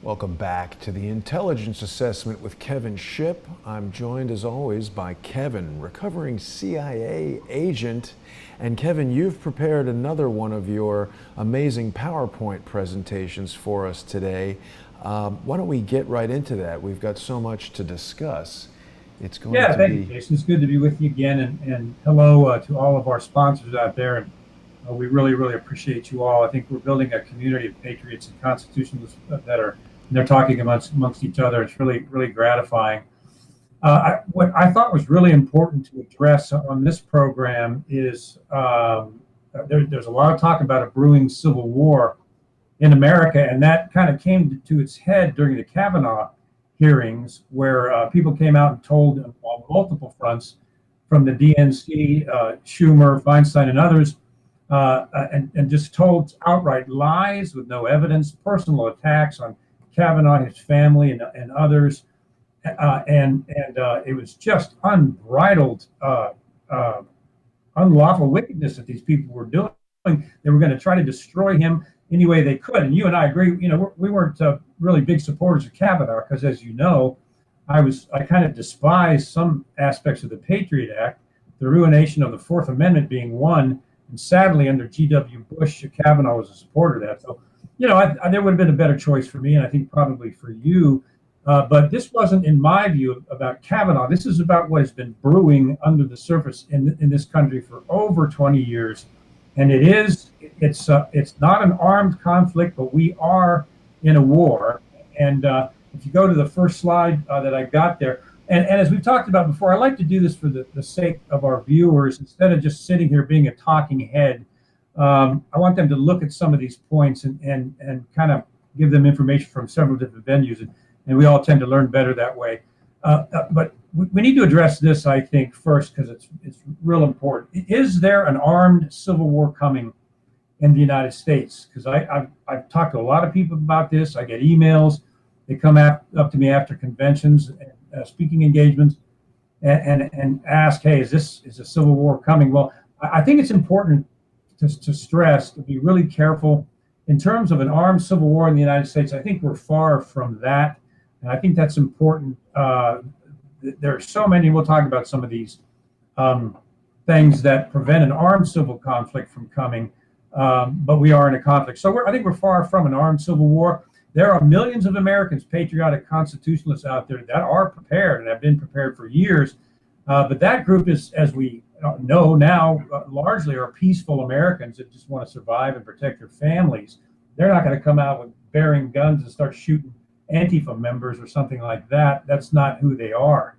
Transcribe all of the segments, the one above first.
Welcome back to the Intelligence Assessment with Kevin Shipp. I'm joined as always by Kevin, recovering CIA agent. And Kevin, you've prepared another one of your amazing PowerPoint presentations for us today. Why don't we get right into that? We've got so much to discuss. It's going Yeah, to thank you, be Jason. It's good to be with you again, and hello to all of our sponsors out there. And we really appreciate you all. I think we're building a community of patriots and constitutionalists that are, and they're talking amongst each other. It's really gratifying. What I thought was really important to address on this program is there's a lot of talk about a brewing civil war in America, and that kind of came to its head during the Kavanaugh hearings, where people came out and told on multiple fronts, from the DNC, Schumer, Feinstein, and others, and just told outright lies with no evidence, personal attacks on Kavanaugh, his family, and others, and it was just unbridled, unlawful wickedness that these people were doing. They were going to try to destroy him any way they could. And you and I agree. You know, we weren't really big supporters of Kavanaugh because, as you know, I kind of despised some aspects of the Patriot Act, the ruination of the Fourth Amendment being one, and sadly, under G.W. Bush, Kavanaugh was a supporter of that. So, you know, there would have been a better choice for me, and I think probably for you. But this wasn't, in my view, about Kavanaugh. This is about what has been brewing under the surface in this country for over 20 years. And it's not an armed conflict, but we are in a war. And if you go to the first slide that I got there, and as we've talked about before, I like to do this for the sake of our viewers. Instead of just sitting here being a talking head, I want them to look at some of these points and kind of give them information from several different venues. And we all tend to learn better that way. But we need to address this, I think, first, because it's real important. Is there an armed civil war coming in the United States? Because I've talked to a lot of people about this. I get emails. They come up to me after conventions, speaking engagements, and ask, "Hey, is a civil war coming?" Well, I think it's important to stress, to be really careful in terms of an armed civil war in the United States. I think we're far from that. And I think that's important. There are so many, we'll talk about some of these things that prevent an armed civil conflict from coming, but we are in a conflict. So I think we're far from an armed civil war. There are millions of Americans, patriotic constitutionalists out there that are prepared and have been prepared for years. But that group is, as we know now, largely are peaceful Americans that just want to survive and protect their families. They're not going to come out with bearing guns and start shooting Antifa members or something like that. That's not who they are.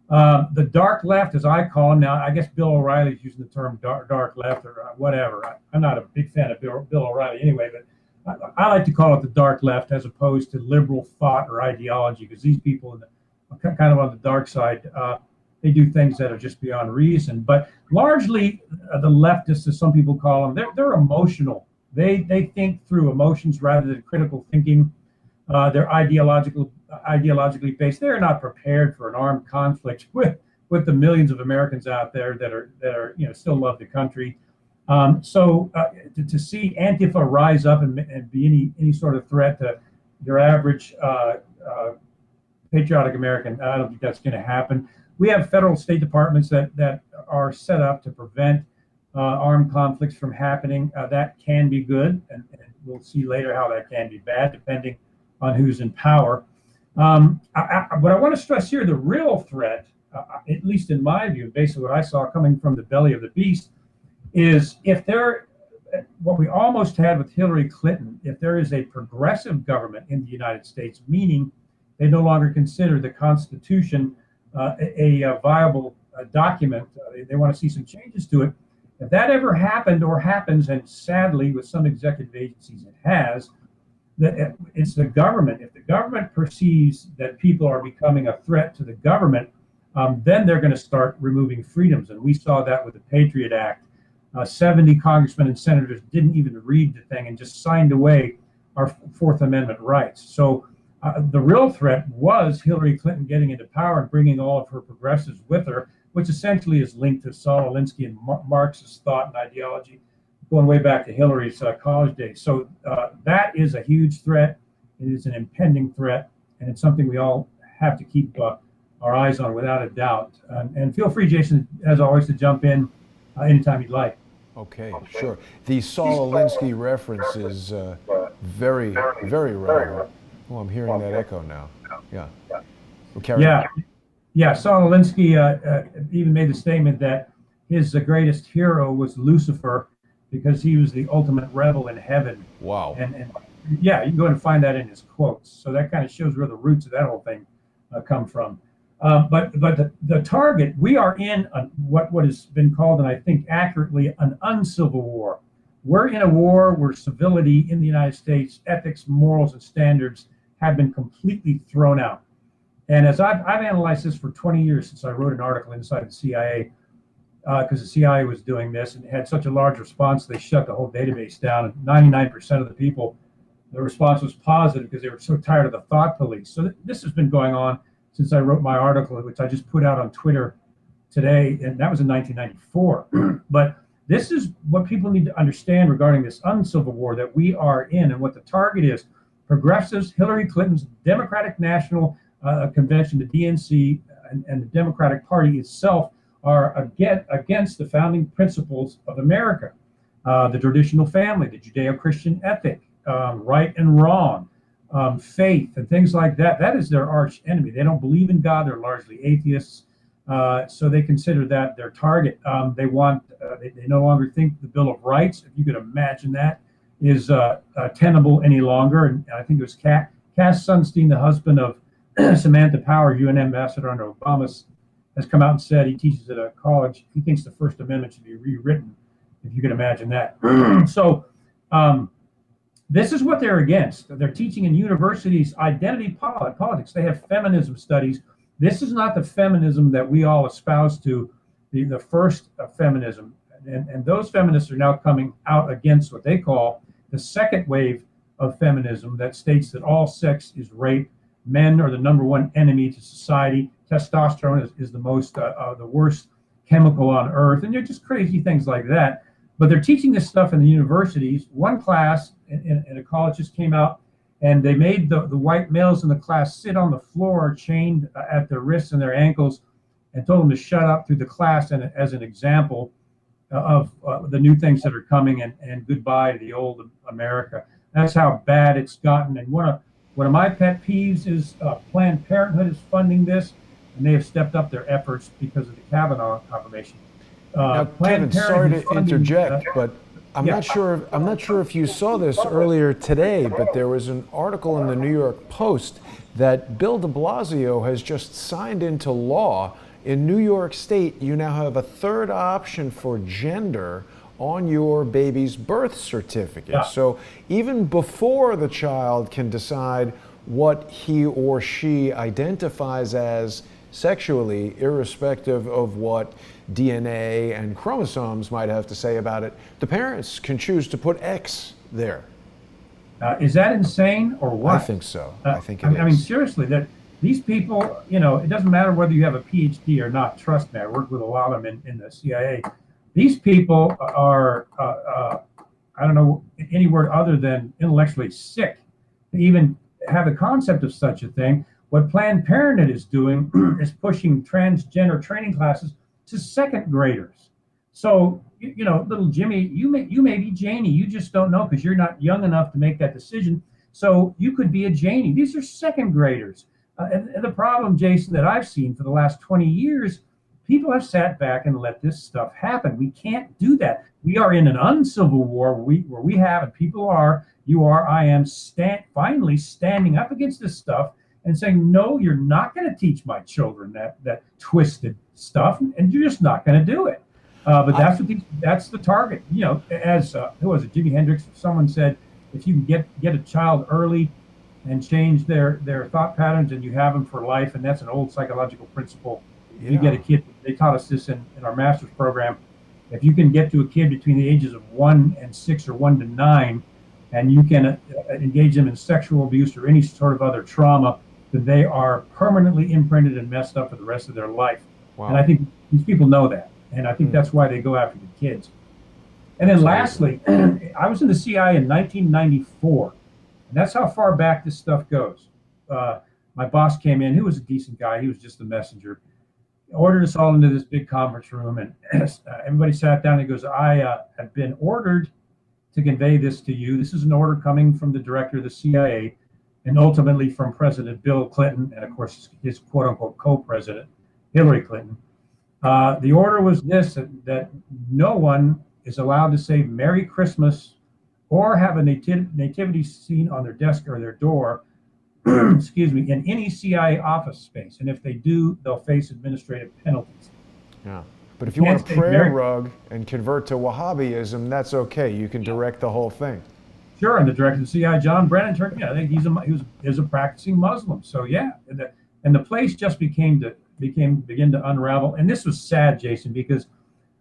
The dark left, as I call them now, I guess Bill O'Reilly's using the term dark left or whatever. I'm not a big fan of Bill O'Reilly anyway, but I like to call it the dark left as opposed to liberal thought or ideology, because these people kind of on the dark side, they do things that are just beyond reason. But largely, the leftists, as some people call them, they're emotional. They think through emotions rather than critical thinking. They're ideologically based. They're not prepared for an armed conflict with the millions of Americans out there that are still love the country. So to see Antifa rise up and be any sort of threat to your average patriotic American, I don't think that's going to happen. We have federal state departments that are set up to prevent armed conflicts from happening. That can be good, and we'll see later how that can be bad, depending on who's in power. But I want to stress here, the real threat, at least in my view, based on what I saw coming from the belly of the beast, is what we almost had with Hillary Clinton, if there is a progressive government in the United States, meaning they no longer consider the Constitution a viable document, they want to see some changes to it. If that ever happened or happens, and sadly with some executive agencies it has, that it's the government. If the government perceives that people are becoming a threat to the government, then they're going to start removing freedoms. And we saw that with the Patriot Act. 70 congressmen and senators didn't even read the thing and just signed away our Fourth Amendment rights. So the real threat was Hillary Clinton getting into power and bringing all of her progressives with her, which essentially is linked to Saul Alinsky and Marxist thought and ideology, going way back to Hillary's college days. So that is a huge threat. It is an impending threat, and it's something we all have to keep our eyes on without a doubt. And feel free, Jason, as always, to jump in anytime you'd like. Okay, sure. The Saul Alinsky reference is very, very relevant. Oh, I'm hearing that echo now. Yeah. Well, carry on. Yeah. Saul Alinsky even made the statement that his greatest hero was Lucifer because he was the ultimate rebel in heaven. Wow. And yeah, you can go and find that in his quotes. So that kind of shows where the roots of that whole thing come from. But the target, we are in what has been called, and I think accurately, an uncivil war. We're in a war where civility in the United States, ethics, morals, and standards have been completely thrown out. And as I've analyzed this for 20 years since I wrote an article inside the CIA, because the CIA was doing this and had such a large response, they shut the whole database down. And 99% of the people, the response was positive because they were so tired of the thought police. So this has been going on since I wrote my article, which I just put out on Twitter today, and that was in 1994. But this is what people need to understand regarding this uncivil war that we are in and what the target is. Progressives, Hillary Clinton's Democratic National Convention, the DNC, and the Democratic Party itself are against the founding principles of America, the traditional family, the Judeo-Christian ethic, right and wrong, faith, and things like that. That is their arch enemy. They don't believe in God. They're largely atheists. So they consider that their target. They no longer think the Bill of Rights, if you could imagine that, is tenable any longer. And I think it was Cass Sunstein, the husband of Samantha Power, UN ambassador under Obama, has come out and said, he teaches at a college, he thinks the First Amendment should be rewritten, if you can imagine that. So this is what they're against. They're teaching in universities identity politics. They have feminism studies. This is not the feminism that we all espouse to, the first feminism. And those feminists are now coming out against what they call the second wave of feminism that states that all sex is rape. Men are the number one enemy to society. Testosterone is the worst chemical on earth. And they're just crazy things like that. But they're teaching this stuff in the universities. One class in a college just came out, and they made the white males in the class sit on the floor, chained at their wrists and their ankles, and told them to shut up through the class, and as an example of the new things that are coming, and goodbye to the old America. That's how bad it's gotten. And one of my pet peeves is Planned Parenthood is funding this, and they have stepped up their efforts because of the Kavanaugh confirmation. Now, Kevin, sorry to interject, but I'm not sure if you saw this earlier today, but there was an article in the New York Post that Bill de Blasio has just signed into law. In New York State, you now have a third option for gender on your baby's birth certificate. Yeah. So even before the child can decide what he or she identifies as sexually, irrespective of what DNA and chromosomes might have to say about it, the parents can choose to put X there. Is that insane or what? I think so. I think it is. I mean, seriously, that these people, it doesn't matter whether you have a PhD or not. Trust me, I worked with a lot of them in the CIA. These people are, I don't know any word other than intellectually sick to even have a concept of such a thing. What Planned Parenthood is doing is pushing transgender training classes to second graders. So, little Jimmy, you may be Janie. You just don't know because you're not young enough to make that decision. So you could be a Janie. These are second graders. And the problem, Jason, that I've seen for the last 20 years, people have sat back and let this stuff happen. We can't do that. We are in an uncivil war where we have, and people are, you are, I am, finally standing up against this stuff and saying, no, you're not going to teach my children that twisted stuff, and you're just not going to do it. But that's the target. As who was it, Jimi Hendrix? Someone said, if you can get a child early and change their thought patterns, and you have them for life, and that's an old psychological principle. Yeah. You get a kid. They taught us this in our master's program. If you can get to a kid between the ages of 1 and 6 or 1 to 9, and you can engage them in sexual abuse or any sort of other trauma, then they are permanently imprinted and messed up for the rest of their life. Wow. And I think these people know that. And I think that's why they go after the kids. And then lastly, I was in the CIA in 1994. And that's how far back this stuff goes. Uh, my boss came in, he was a decent guy, he was just the messenger, ordered us all into this big conference room, and everybody sat down. And he goes, I have been ordered to convey this to you. This is an order coming from the director of the CIA and ultimately from President Bill Clinton and, of course, his quote unquote co-president, Hillary Clinton. The order was this, that no one is allowed to say Merry Christmas or have a nativity scene on their desk or their door, excuse me, in any CIA office space. And if they do, they'll face administrative penalties. Yeah. But if you want a prayer rug and convert to Wahhabism, that's okay. You can direct the whole thing. Sure, and the director of the CIA, John Brennan, I think he was a practicing Muslim. So yeah, and the place just began to unravel. And this was sad, Jason, because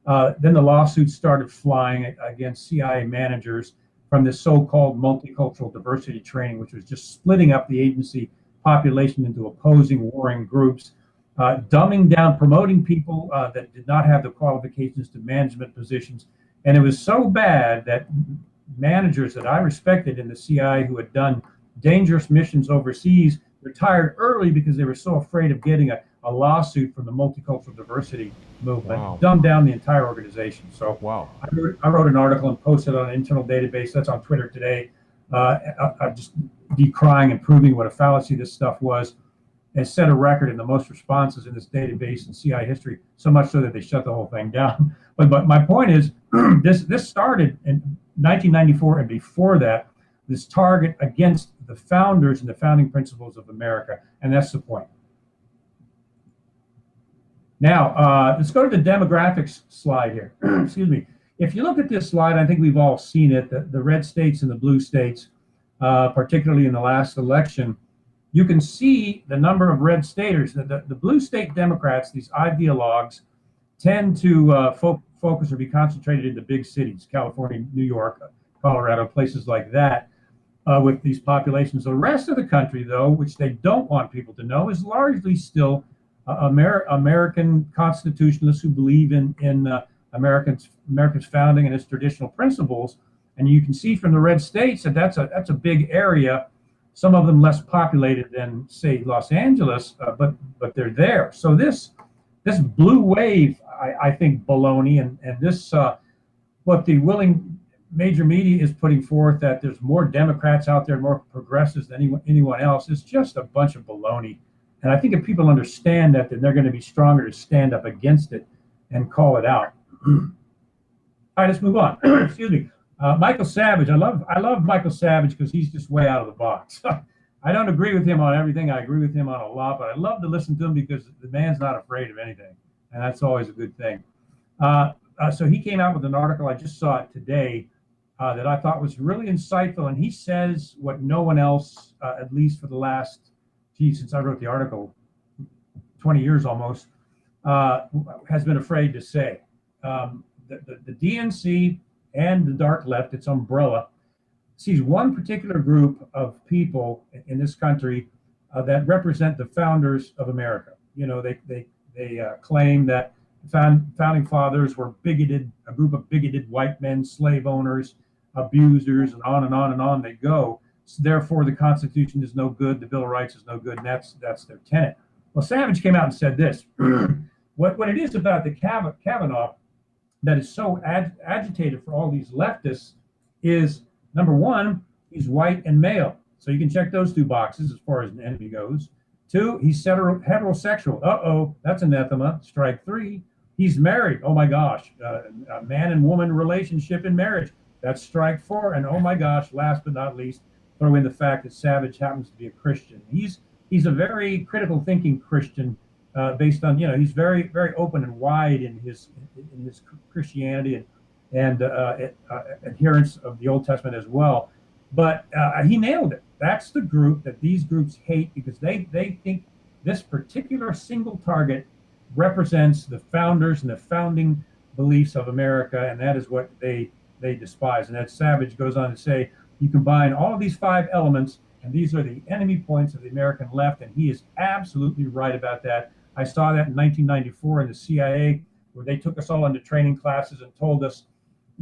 then the lawsuits started flying against CIA managers from this so-called multicultural diversity training, which was just splitting up the agency population into opposing warring groups, dumbing down, promoting people that did not have the qualifications to management positions. And it was so bad that managers that I respected in the CIA who had done dangerous missions overseas retired early because they were so afraid of getting a lawsuit from the multicultural diversity movement. Wow. Dumbed down the entire organization. So wow. I wrote an article and posted on an internal database that's on Twitter today, just decrying and proving what a fallacy this stuff was, and set a record in the most responses in this database in CIA history, so much so that they shut the whole thing down. But my point is, this started in 1994, and before that, this target against the founders and the founding principles of America, and that's the point. Now, let's go to the demographics slide here. Excuse me. If you look at this slide, I think we've all seen it, the red states and the blue states, particularly in the last election. You can see the number of red staters. The blue state Democrats, these ideologues, tend to focus or be concentrated in the big cities, California, New York, Colorado, places like that, with these populations. The rest of the country, though, which they don't want people to know, is largely still American constitutionalists who believe in America's founding and its traditional principles. And you can see from the red states that that's a big area. Some of them less populated than, say, Los Angeles, but they're there. So this blue wave, I think, baloney, and this what the willing major media is putting forth, that there's more Democrats out there, more progressives than anyone else, is just a bunch of baloney. And I think if people understand that, then they're going to be stronger to stand up against it and call it out. All right, let's move on. Excuse me. Michael Savage. I love Michael Savage because he's just way out of the box. I don't agree with him on everything. I agree with him on a lot, but I love to listen to him because the man's not afraid of anything, and that's always a good thing. So he came out with an article, I just saw it today, that I thought was really insightful, and he says what no one else, at least for the last, since I wrote the article, 20 years almost, has been afraid to say. The DNC and the dark left, its umbrella, sees one particular group of people in this country that represent the founders of America. You know, they claim that the founding fathers were bigoted, a group of bigoted white men, slave owners, abusers, and on and on and on they go. So therefore, the Constitution is no good, the Bill of Rights is no good, and that's their tenet. Well, Savage came out and said this. What it is about the Kavanaugh that is so agitated for all these leftists is, number one, he's white and male. So you can check those two boxes as far as an enemy goes. Two, he's heterosexual. Uh-oh, that's anathema. Strike three. He's married. Oh my gosh, a man and woman relationship in marriage. That's strike four. And oh my gosh, last but not least, throw in the fact that Savage happens to be a Christian. He's a very critical thinking Christian, based on, he's very, very open and wide in his Christianity and adherence of the Old Testament as well. But he nailed it. That's the group that these groups hate because they think this particular single target represents the founders and the founding beliefs of America, and that is what they despise. And that Savage goes on to say, you combine all of these five elements, and these are the enemy points of the American left, and he is absolutely right about that. I saw that in 1994 in the CIA, where they took us all into training classes and told us,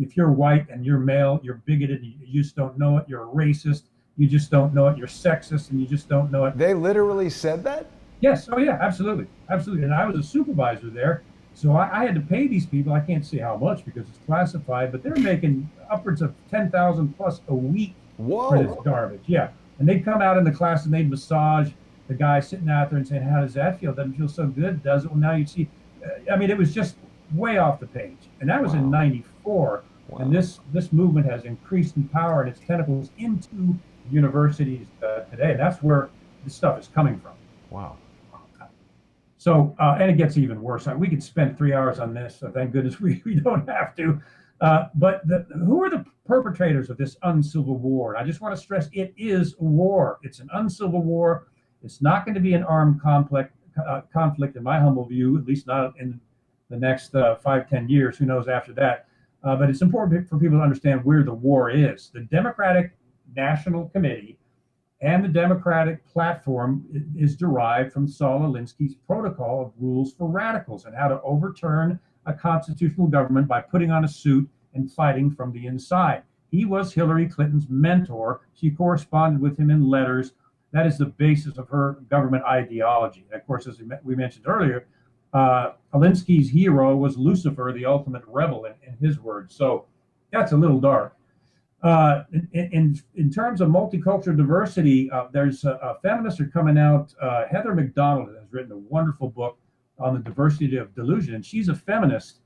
if you're white and you're male, you're bigoted, you just don't know it, you're a racist, You just don't know it. You're sexist, and you just don't know it. They literally said that? Yes. Oh, yeah. Absolutely. Absolutely. And I was a supervisor there, so I had to pay these people. I can't say how much because it's classified, but they're making upwards of 10,000 plus a week for this Whoa. garbage. Yeah. And they'd come out in the class and they'd massage the guy sitting out there and saying, "How does that feel? Doesn't feel so good, does it?" Well, now you see. I mean, it was just way off the page, and that was in Wow. '94. And Wow. this movement has increased in power and its tentacles into universities today. And that's where this stuff is coming from. Wow. So, and it gets even worse. We could spend 3 hours on this, so thank goodness we don't have to. But who are the perpetrators of this uncivil war? And I just want to stress it is a war. It's an uncivil war. It's not going to be an armed conflict, in my humble view, at least not in the next 5, 10 years. Who knows after that? But it's important for people to understand where the war is. The Democratic National Committee and the Democratic platform is derived from Saul Alinsky's protocol of rules for radicals and how to overturn a constitutional government by putting on a suit and fighting from the inside. He was Hillary Clinton's mentor. She corresponded with him in letters. That is the basis of her government ideology. And of course, as we mentioned earlier, Alinsky's hero was Lucifer, the ultimate rebel, in his words. So that's a little dark. In terms of multicultural diversity, there's feminists are coming out. Heather McDonald has written a wonderful book on the diversity of delusion, and she's a feminist.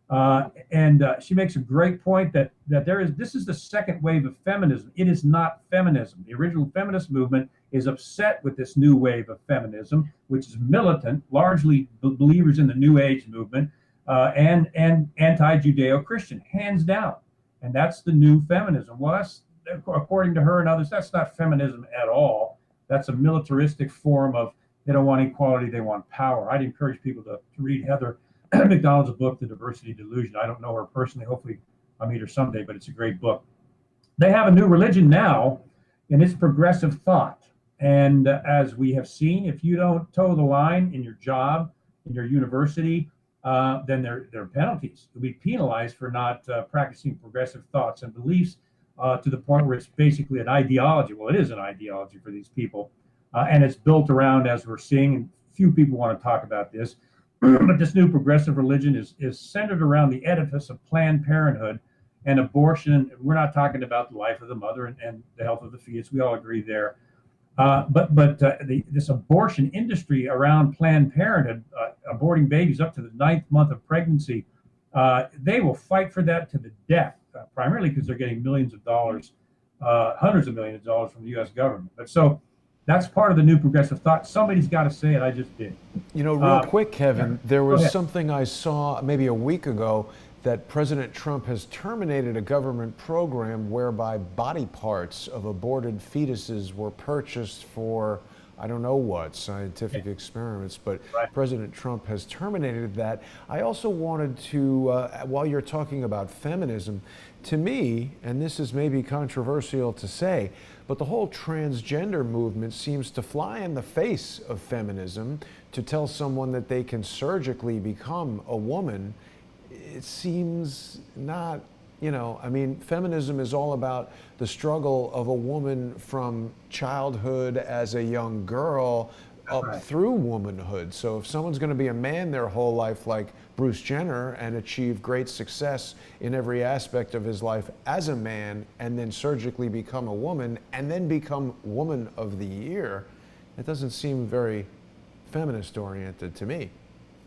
And she makes a great point that this is the second wave of feminism. It is not feminism. The original feminist movement is upset with this new wave of feminism, which is militant, largely believers in the New Age movement, and anti-Judeo-Christian, hands down. And that's the new feminism. Well, that's, according to her and others, that's not feminism at all. That's a militaristic form of, they don't want equality, they want power. I'd encourage people to read Heather McDonald's book, The Diversity Delusion. I don't know her personally. Hopefully I'll meet her someday, but it's a great book. They have a new religion now, and it's progressive thought. And as we have seen, if you don't toe the line in your job, in your university, then there are penalties. You'll be penalized for not practicing progressive thoughts and beliefs to the point where it's basically an ideology. Well, it is an ideology for these people. And it's built around, as we're seeing, and few people want to talk about this, but this new progressive religion is centered around the edifice of Planned Parenthood and abortion. We're not talking about the life of the mother and the health of the fetus. We all agree there. This abortion industry around Planned Parenthood, aborting babies up to the 9th month of pregnancy, they will fight for that to the death, primarily because they're getting millions of dollars, hundreds of millions of dollars from the U.S. government. But so that's part of the new progressive thought. Somebody's got to say it. I just did. You know, real quick, Kevin, there Go was ahead. something I saw maybe a week ago that President Trump has terminated a government program whereby body parts of aborted fetuses were purchased for, I don't know what, scientific experiments, but Right. President Trump has terminated that. I also wanted to, while you're talking about feminism, to me, and this is maybe controversial to say, but the whole transgender movement seems to fly in the face of feminism. To tell someone that they can surgically become a woman, it seems not, I mean, feminism is all about the struggle of a woman from childhood as a young girl up Right. through womanhood. So if someone's going to be a man their whole life like Bruce Jenner and achieve great success in every aspect of his life as a man and then surgically become a woman and then become Woman of the Year, it doesn't seem very feminist oriented to me.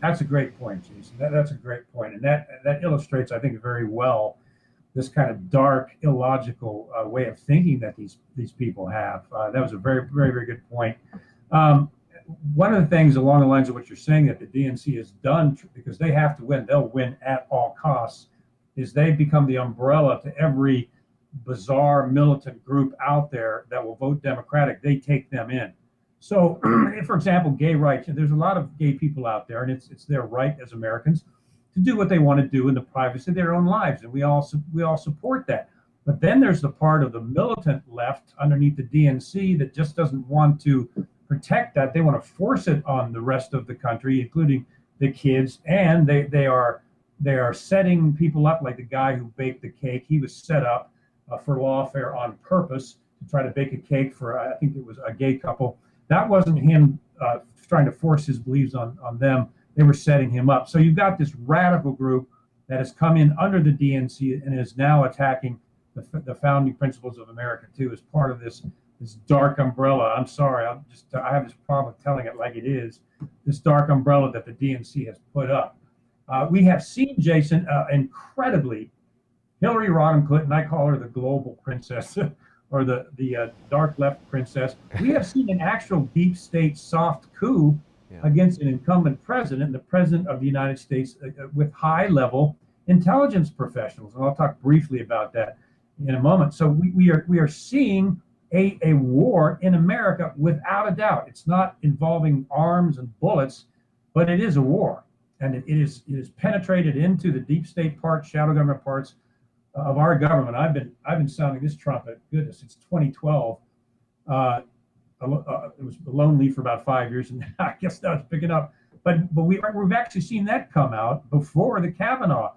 That's a great point, Jason. That's a great point, and that illustrates, I think, very well this kind of dark, illogical way of thinking that these people have. That was a very, very, very good point. Um, One of the things along the lines of what you're saying that the DNC has done, because they have to win, they'll win at all costs, is they've become the umbrella to every bizarre militant group out there that will vote Democratic. They take them in. So, for example, gay rights, there's a lot of gay people out there, and it's their right as Americans to do what they want to do in the privacy of their own lives, and we all support that. But then there's the part of the militant left underneath the DNC that just doesn't want to protect that. They want to force it on the rest of the country, including the kids, and they are setting people up like the guy who baked the cake. He was set up for lawfare on purpose to try to bake a cake for, I think it was a gay couple. That wasn't him trying to force his beliefs on them. They were setting him up. So you've got this radical group that has come in under the DNC and is now attacking the founding principles of America too, as part of this dark umbrella. I'm sorry, I have this problem with telling it like it is. This dark umbrella that the DNC has put up. We have seen, Jason, incredibly, Hillary Rodham Clinton. I call her the global princess, or the dark left princess. We have seen an actual deep state soft coup against an incumbent president, the president of the United States, with high level intelligence professionals. And I'll talk briefly about that in a moment. So we are seeing a war in America without a doubt. It's not involving arms and bullets, but it is a war, and it is penetrated into the deep state parts, shadow government parts of our government. I've been sounding this trumpet, goodness, since 2012. It was lonely for about 5 years, and I guess that was picking up. But we've actually seen that come out before the Kavanaugh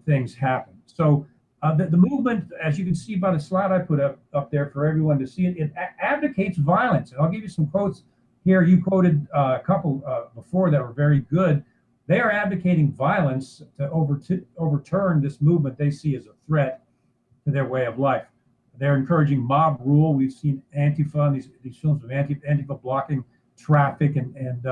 things happened. So the movement, as you can see by the slide I put up there for everyone to see, it advocates violence. And I'll give you some quotes here. You quoted a couple before that were very good. They are advocating violence to overturn this movement they see as a threat to their way of life. They're encouraging mob rule. We've seen Antifa and these films of Antifa blocking traffic and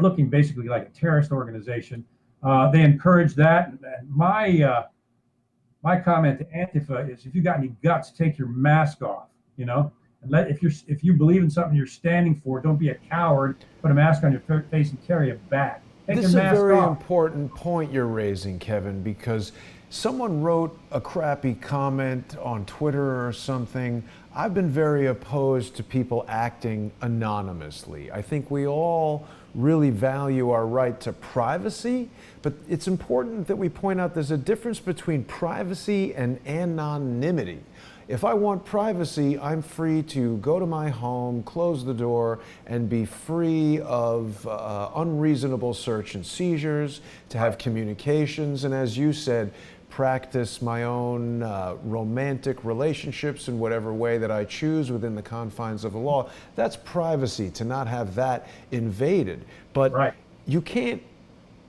looking basically like a terrorist organization. They encourage that. And my comment to Antifa is, if you got any guts, take your mask off. And if you believe in something you're standing for, don't be a coward. Put a mask on your face and carry a bat. This is a very important point you're raising, Kevin, because someone wrote a crappy comment on Twitter or something. I've been very opposed to people acting anonymously. I think we all really value our right to privacy, but it's important that we point out there's a difference between privacy and anonymity. If I want privacy, I'm free to go to my home, close the door, and be free of unreasonable search and seizures, to have communications, and as you said, practice my own romantic relationships in whatever way that I choose within the confines of the law. That's privacy, to not have that invaded. But you can't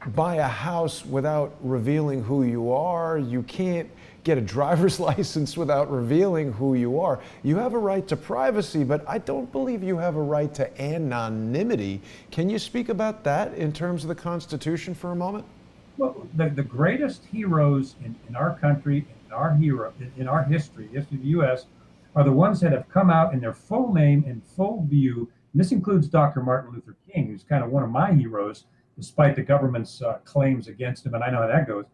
buy a house without revealing who you are. You can't get a driver's license without revealing who you are. You have a right to privacy, but I don't believe you have a right to anonymity. Can you speak about that in terms of the Constitution for a moment? Well, the greatest heroes in our country, in our history, the history of the U.S., are the ones that have come out in their full name and full view. And this includes Dr. Martin Luther King, who's kind of one of my heroes, despite the government's claims against him, and I know how that goes.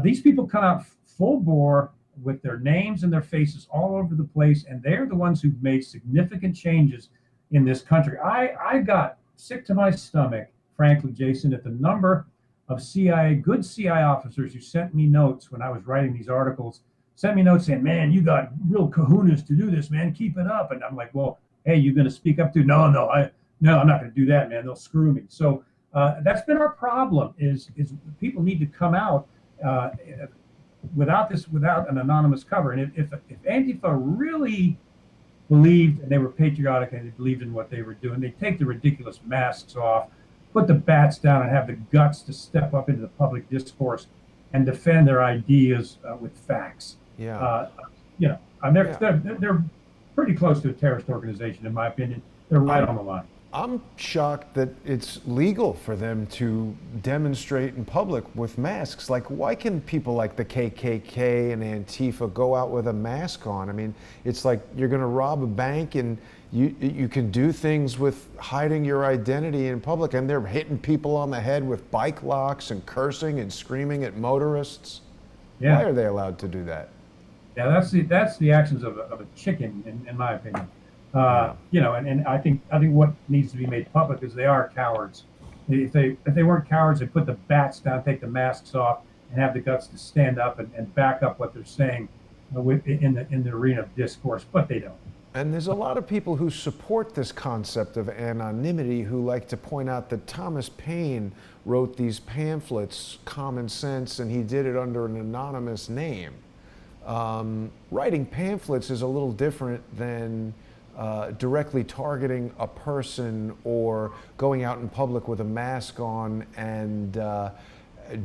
These people come out full bore with their names and their faces all over the place, and they're the ones who've made significant changes in this country. I got sick to my stomach, frankly, Jason, at the number of good CIA officers who sent me notes when I was writing these articles, sent me notes saying, man, you got real kahunas to do this, man, keep it up. And I'm like, well, hey, you going to speak up to? No, I'm not going to do that, man. They'll screw me. So that's been our problem is people need to come out without an anonymous cover. And if Antifa really believed and they were patriotic and they believed in what they were doing, they'd take the ridiculous masks off, put the bats down, and have the guts to step up into the public discourse and defend their ideas with facts. Yeah. They're pretty close to a terrorist organization, in my opinion. They're right on the line. I'm shocked that it's legal for them to demonstrate in public with masks. Like, why can people like the KKK and Antifa go out with a mask on? I mean, it's like you're going to rob a bank and you can do things with hiding your identity in public, and they're hitting people on the head with bike locks and cursing and screaming at motorists. Yeah. Why are they allowed to do that? Yeah, that's the actions of a chicken, in my opinion. And I think what needs to be made public is they are cowards. If they weren't cowards, they'd put the bats down, take the masks off, and have the guts to stand up and back up what they're saying in the arena of discourse, but they don't. And there's a lot of people who support this concept of anonymity who like to point out that Thomas Paine wrote these pamphlets, Common Sense, and he did it under an anonymous name. Writing pamphlets is a little different than directly targeting a person or going out in public with a mask on and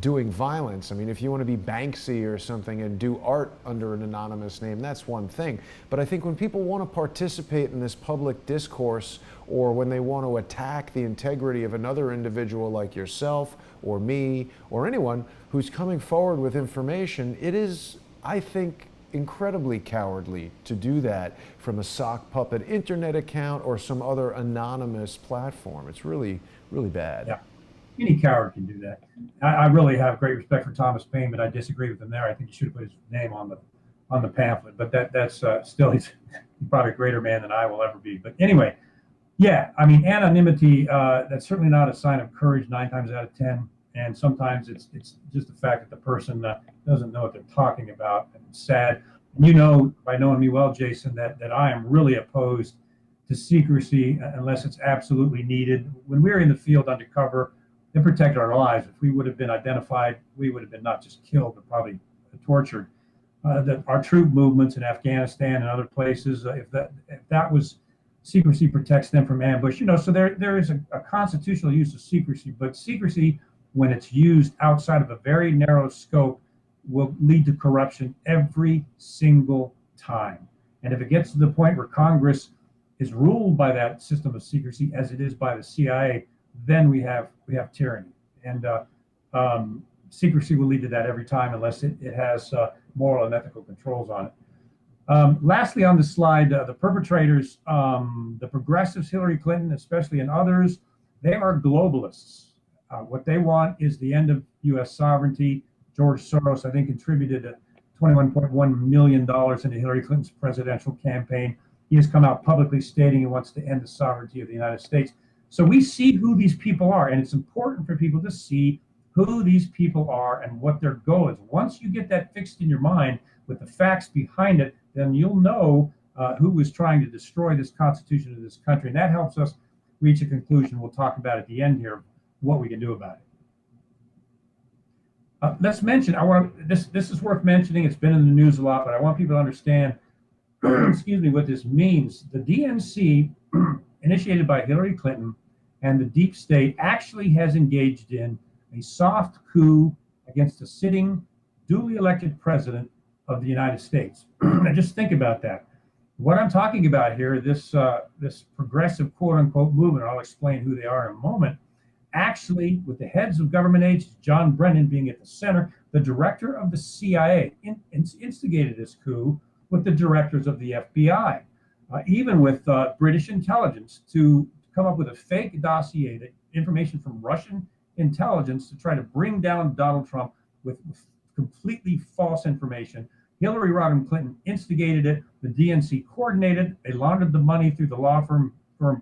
doing violence. I mean, if you want to be Banksy or something and do art under an anonymous name, that's one thing. But I think when people want to participate in this public discourse, or when they want to attack the integrity of another individual like yourself or me or anyone who's coming forward with information, it is, I think, incredibly cowardly to do that from a sock puppet internet account or some other anonymous platform. It's really, really bad. Yeah. Any coward can do that. I really have great respect for Thomas Paine, but I disagree with him there. I think he should have put his name on the pamphlet. But that's still, he's probably a greater man than I will ever be. But anyway, yeah, I mean, anonymity, that's certainly not a sign of courage 9 times out of 10. And sometimes it's just the fact that the person doesn't know what they're talking about. And it's sad. And you know, by knowing me well, Jason, that I am really opposed to secrecy unless it's absolutely needed. When we were in the field undercover, it protected our lives. If we would have been identified, we would have been not just killed, but probably tortured. That our troop movements in Afghanistan and other places, if that was secrecy, protects them from ambush. You know, so there is a constitutional use of secrecy, but secrecy, when it's used outside of a very narrow scope, will lead to corruption every single time. And if it gets to the point where Congress is ruled by that system of secrecy, as it is by the CIA, then we have tyranny. And secrecy will lead to that every time, unless it has moral and ethical controls on it. Lastly, on the slide, the perpetrators, the progressives, Hillary Clinton especially, and others, they are globalists. What they want is the end of U.S. sovereignty. George Soros, I think, contributed $21.1 million into Hillary Clinton's presidential campaign. He has come out publicly stating he wants to end the sovereignty of the United States. So we see who these people are, and it's important for people to see who these people are and what their goal is. Once you get that fixed in your mind with the facts behind it, then you'll know who is trying to destroy this Constitution of this country. And that helps us reach a conclusion we'll talk about at the end here, what we can do about it. Let's mention, this is worth mentioning. It's been in the news a lot, but I want people to understand, excuse me, what this means. The DNC, initiated by Hillary Clinton and the deep state, actually has engaged in a soft coup against a sitting, duly elected president of the United States. Now just think about that. What I'm talking about here, this progressive quote-unquote movement, I'll explain who they are in a moment, actually, with the heads of government agencies, John Brennan being at the center, the director of the CIA instigated this coup with the directors of the FBI, even with British intelligence, to come up with a fake dossier, that information from Russian intelligence, to try to bring down Donald Trump with completely false information. Hillary Rodham Clinton instigated it. The DNC coordinated. They laundered the money through the law firm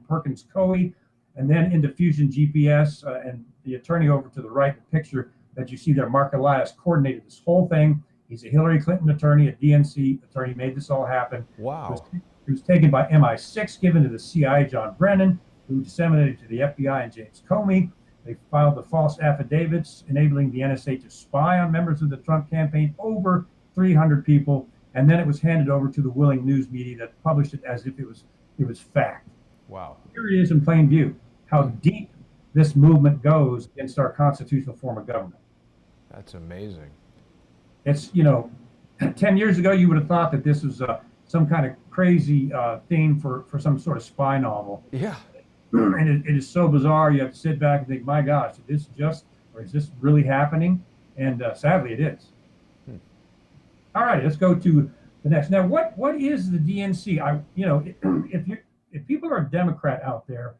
Perkins Coie, and then into Fusion GPS, and the attorney over to the right, the picture that you see there, Mark Elias, coordinated this whole thing. He's a Hillary Clinton attorney, a DNC attorney, made this all happen. Wow. It was taken by MI6, given to the CIA, John Brennan, who disseminated to the FBI and James Comey. They filed the false affidavits enabling the NSA to spy on members of the Trump campaign, over 300 people, and then it was handed over to the willing news media that published it as if it was fact. Wow. Here it is in plain view, how deep this movement goes against our constitutional form of government. That's amazing. It's, 10 years ago, you would have thought that this was some kind of crazy theme for some sort of spy novel. Yeah. And it is so bizarre. You have to sit back and think, my gosh, is this really happening? And sadly, it is. All right, let's go to the next. Now, what is the DNC? If people are a Democrat out there,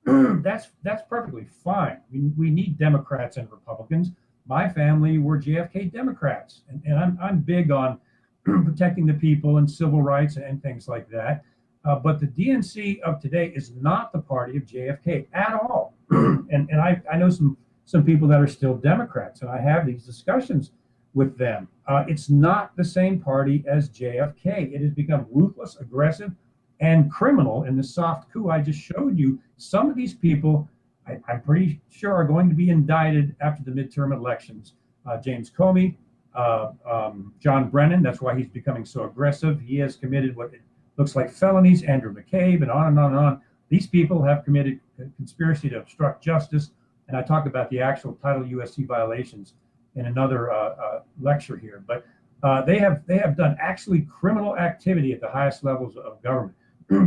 that's perfectly fine. We need Democrats and Republicans. My family were JFK Democrats, and I'm big on protecting the people and civil rights and things like that. But the DNC of today is not the party of JFK at all. And I know some people that are still Democrats, and I have these discussions with them. It's not the same party as JFK. It has become ruthless, aggressive, and criminal in the soft coup I just showed you. Some of these people, I'm pretty sure, are going to be indicted after the midterm elections. James Comey, John Brennan. That's why he's becoming so aggressive. He has committed what it looks like felonies. Andrew McCabe, and on and on and on. These people have committed conspiracy to obstruct justice. And I talk about the actual Title USC violations in another lecture here. But they have done actually criminal activity at the highest levels of government.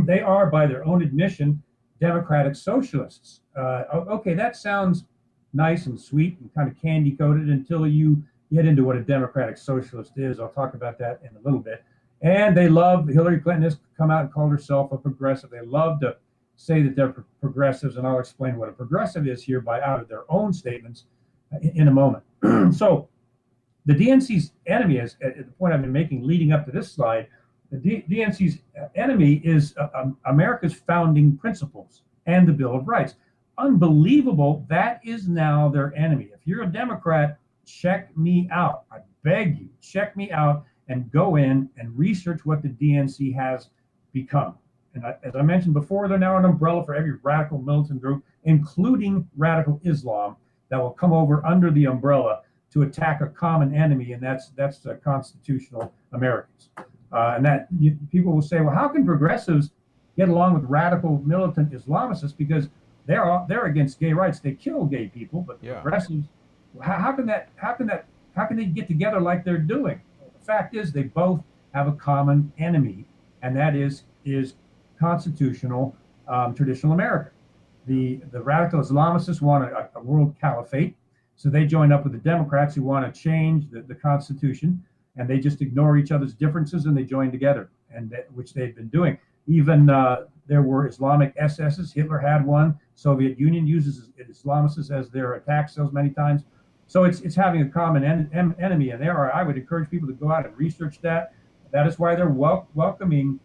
They are, by their own admission, democratic socialists. Okay, that sounds nice and sweet and kind of candy coated until you get into what a democratic socialist is. I'll talk about that in a little bit. And they love, Hillary Clinton has come out and called herself a progressive. They love to say that they're progressives, and I'll explain what a progressive is here by out of their own statements in a moment. So the DNC's enemy is, at the point I've been making leading up to this slide, the DNC's enemy is America's founding principles and the Bill of Rights. Unbelievable, that is now their enemy. If you're a Democrat, check me out. I beg you, check me out and go in and research what the DNC has become. And as I mentioned before, they're now an umbrella for every radical militant group, including radical Islam, that will come over under the umbrella to attack a common enemy, and that's constitutional Americans. People will say, well, how can progressives get along with radical militant Islamists? Because they're against gay rights. They kill gay people, but progressives, how can they get together like they're doing? The fact is, they both have a common enemy, and that is constitutional traditional America. The radical Islamists want a world caliphate, so they join up with the Democrats who want to change the Constitution, and they just ignore each other's differences and they join together, which they've been doing. Even there were Islamic SSs. Hitler had one. Soviet Union uses Islamists as their attack cells many times. So it's having a common enemy, and I would encourage people to go out and research that. That is why they're welcoming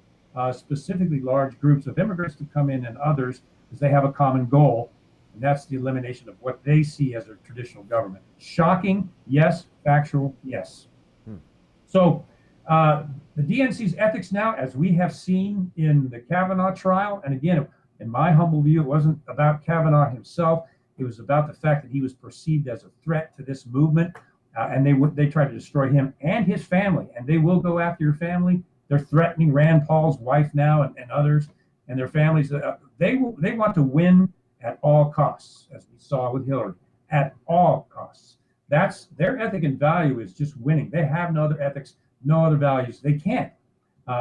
specifically large groups of immigrants to come in and others, because they have a common goal, and that's the elimination of what they see as their traditional government. Shocking, yes. Factual, yes. So the DNC's ethics now, as we have seen in the Kavanaugh trial, and again, in my humble view, it wasn't about Kavanaugh himself. It was about the fact that he was perceived as a threat to this movement, and they tried to destroy him and his family, and they will go after your family. They're threatening Rand Paul's wife now and others and their families. They want to win at all costs, as we saw with Hillary, at all costs. That's their ethic and value, is just winning. They have no other ethics, no other values. They can't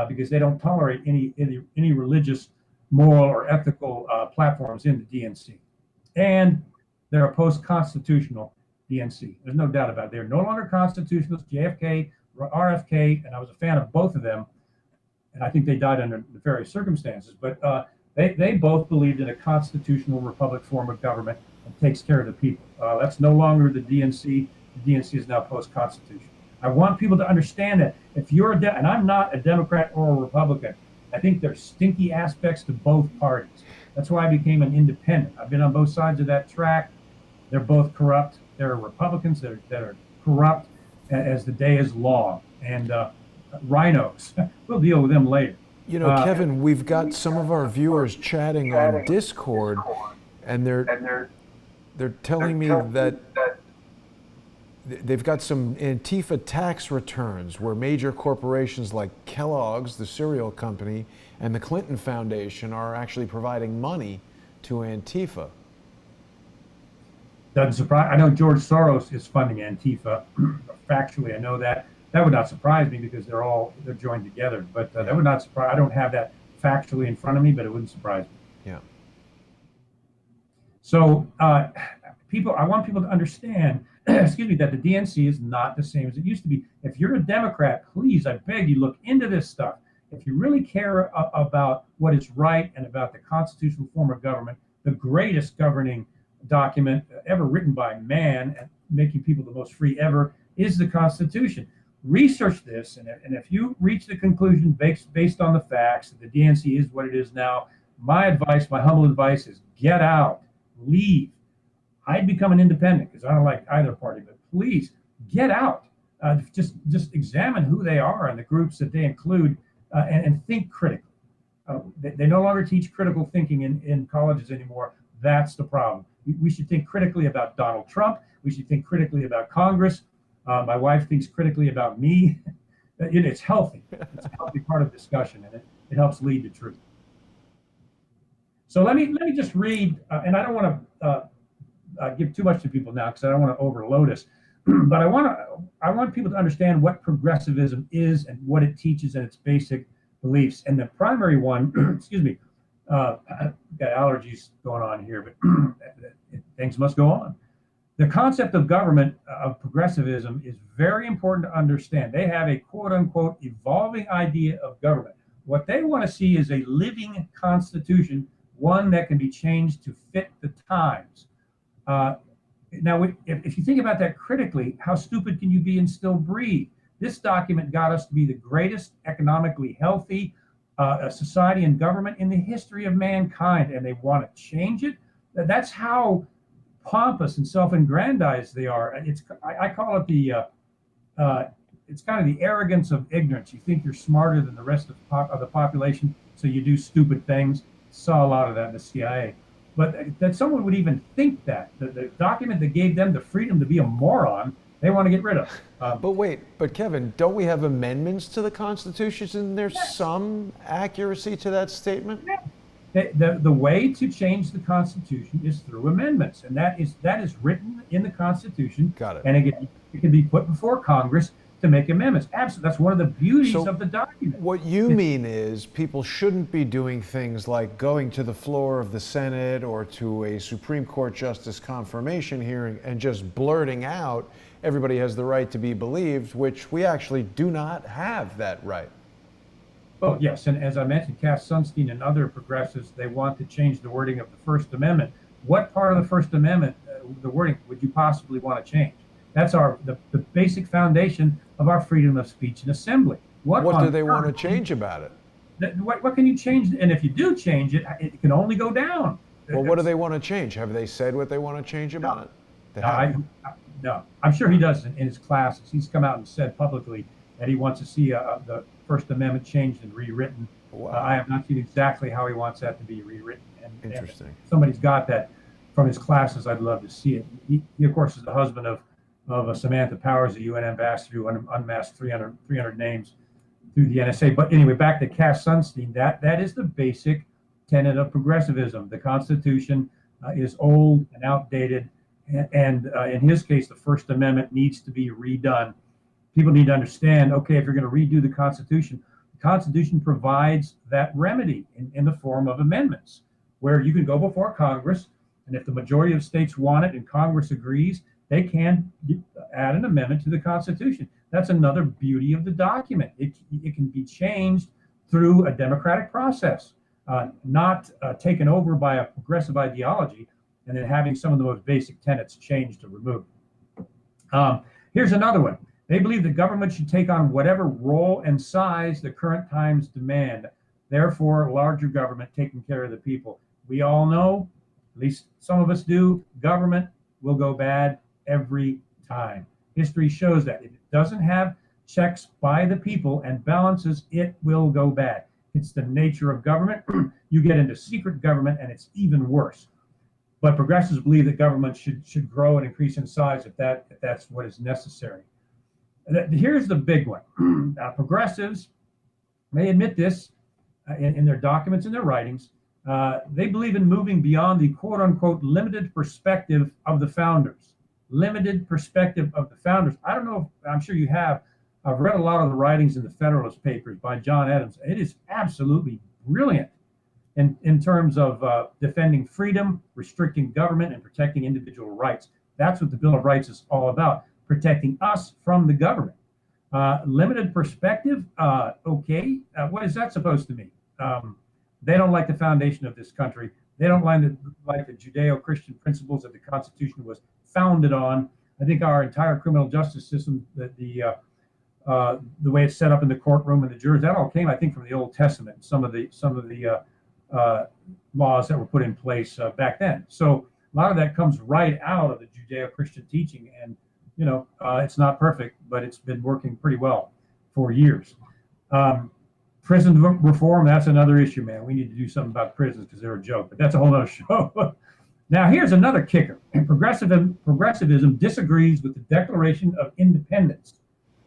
because they don't tolerate any religious, moral, or ethical platforms in the DNC. And they're a post-constitutional DNC. There's no doubt about it. They're no longer constitutionalists. JFK, RFK, and I was a fan of both of them, and I think they died under nefarious circumstances. But they both believed in a constitutional republic form of government that takes care of the people. That's no longer the DNC. The DNC is now post-constitution. I want people to understand that if you're and I'm not a Democrat or a Republican. I think there's stinky aspects to both parties. That's why I became an independent. I've been on both sides of that track. They're both corrupt. There are Republicans that are corrupt as the day is long. And rhinos, we'll deal with them later. You know, Kevin, we've got some of our viewers chatting on Discord, and they're telling me that they've got some Antifa tax returns where major corporations like Kellogg's, the cereal company, and the Clinton Foundation are actually providing money to Antifa. Doesn't surprise. I know George Soros is funding Antifa. Factually, I know that. That would not surprise me because they're joined together. But that would not surprise. I don't have that factually in front of me, but it wouldn't surprise me. Yeah. So I want people to understand, excuse me, that the DNC is not the same as it used to be. If you're a Democrat, please, I beg you, look into this stuff. If you really care about what is right and about the constitutional form of government, the greatest governing document ever written by man and making people the most free ever is the Constitution. Research this, and if you reach the conclusion based on the facts that the DNC is what it is now, my advice, my humble advice is get out, leave. I'd become an independent because I don't like either party, but please get out. Just examine who they are and the groups that they include, and think critically. They no longer teach critical thinking in colleges anymore. That's the problem. We should think critically about Donald Trump. We should think critically about Congress. My wife thinks critically about me. It's healthy. It's a healthy part of discussion, and it helps lead to truth. So let me just read, and I don't want to give too much to people now because I don't want to overload us. But I want people to understand what progressivism is and what it teaches and its basic beliefs. And the primary one, excuse me, I've got allergies going on here, but things must go on. The concept of government, of progressivism, is very important to understand. They have a quote unquote evolving idea of government. What they want to see is a living constitution, one that can be changed to fit the times. Uh, Now, if you think about that critically, how stupid can you be and still breathe? This document got us to be the greatest economically healthy society and government in the history of mankind, and they want to change it. That's how pompous and self-aggrandized they are. I call it it's kind of the arrogance of ignorance. You think you're smarter than the rest of the population, so you do stupid things. Saw a lot of that in the CIA. But that someone would even think that the document that gave them the freedom to be a moron, they want to get rid of. But Kevin, don't we have amendments to the Constitution? Isn't there Yes. some accuracy to that statement? The way to change the Constitution is through amendments, and that is written in the Constitution. Got it. And it can be put before Congress to make amendments. Absolutely, that's one of the beauties So of the document. what you mean is people shouldn't be doing things like going to the floor of the Senate or to a Supreme Court justice confirmation hearing and just blurting out everybody has the right to be believed, which we actually do not have that right. Oh, yes, and as I mentioned, Cass Sunstein and other progressives, they want to change the wording of the First Amendment. What part of the First Amendment, the wording, would you possibly want to change? That's the basic foundation of our freedom of speech and assembly. What do they want to change about it? What can you change? And if you do change it, it can only go down. Well, what do they want to change? Have they said what they want to change about it? They haven't. No, I'm sure he does in his classes. He's come out and said publicly that he wants to see the First Amendment changed and rewritten. Wow. I have not seen exactly how he wants that to be rewritten. And Interesting. if somebody's got that from his classes, I'd love to see it. He of course, is the husband of Samantha Powers, the UN ambassador who unmasked 300 names through the NSA. But anyway, back to Cass Sunstein, that is the basic tenet of progressivism. The Constitution is old and outdated, and in his case, the First Amendment needs to be redone. People need to understand, okay, if you're going to redo the Constitution provides that remedy in the form of amendments, where you can go before Congress, and if the majority of states want it and Congress agrees, they can add an amendment to the Constitution. That's another beauty of the document. It can be changed through a democratic process, not taken over by a progressive ideology and then having some of the most basic tenets changed or removed. Here's another one. They believe the government should take on whatever role and size the current times demand. Therefore, larger government taking care of the people. We all know, at least some of us do, government will go bad every time. History shows that. If it doesn't have checks by the people and balances, it will go bad. It's the nature of government. You get into secret government and it's even worse. But progressives believe that government should grow and increase in size if that's what is necessary. Here's the big one. Progressives, they admit this in their documents and their writings. They believe in moving beyond the quote unquote limited perspective of the founders. Limited perspective of the founders. I don't know if, I'm sure you have. I've read a lot of the writings in the Federalist Papers by John Adams. It is absolutely brilliant in terms of defending freedom, restricting government, and protecting individual rights. That's what the Bill of Rights is all about, protecting us from the government. Limited perspective, okay, what is that supposed to mean? They don't like the foundation of this country. They don't like the Judeo-Christian principles that the Constitution was founded on. I think our entire criminal justice system, the way it's set up in the courtroom and the jurors, that all came, I think, from the Old Testament. Some of the laws that were put in place back then. So a lot of that comes right out of the Judeo-Christian teaching, and it's not perfect, but it's been working pretty well for years. Prison reform, that's another issue, man. We need to do something about prisons because they're a joke, but that's a whole other show. Now, here's another kicker. Progressivism disagrees with the Declaration of Independence,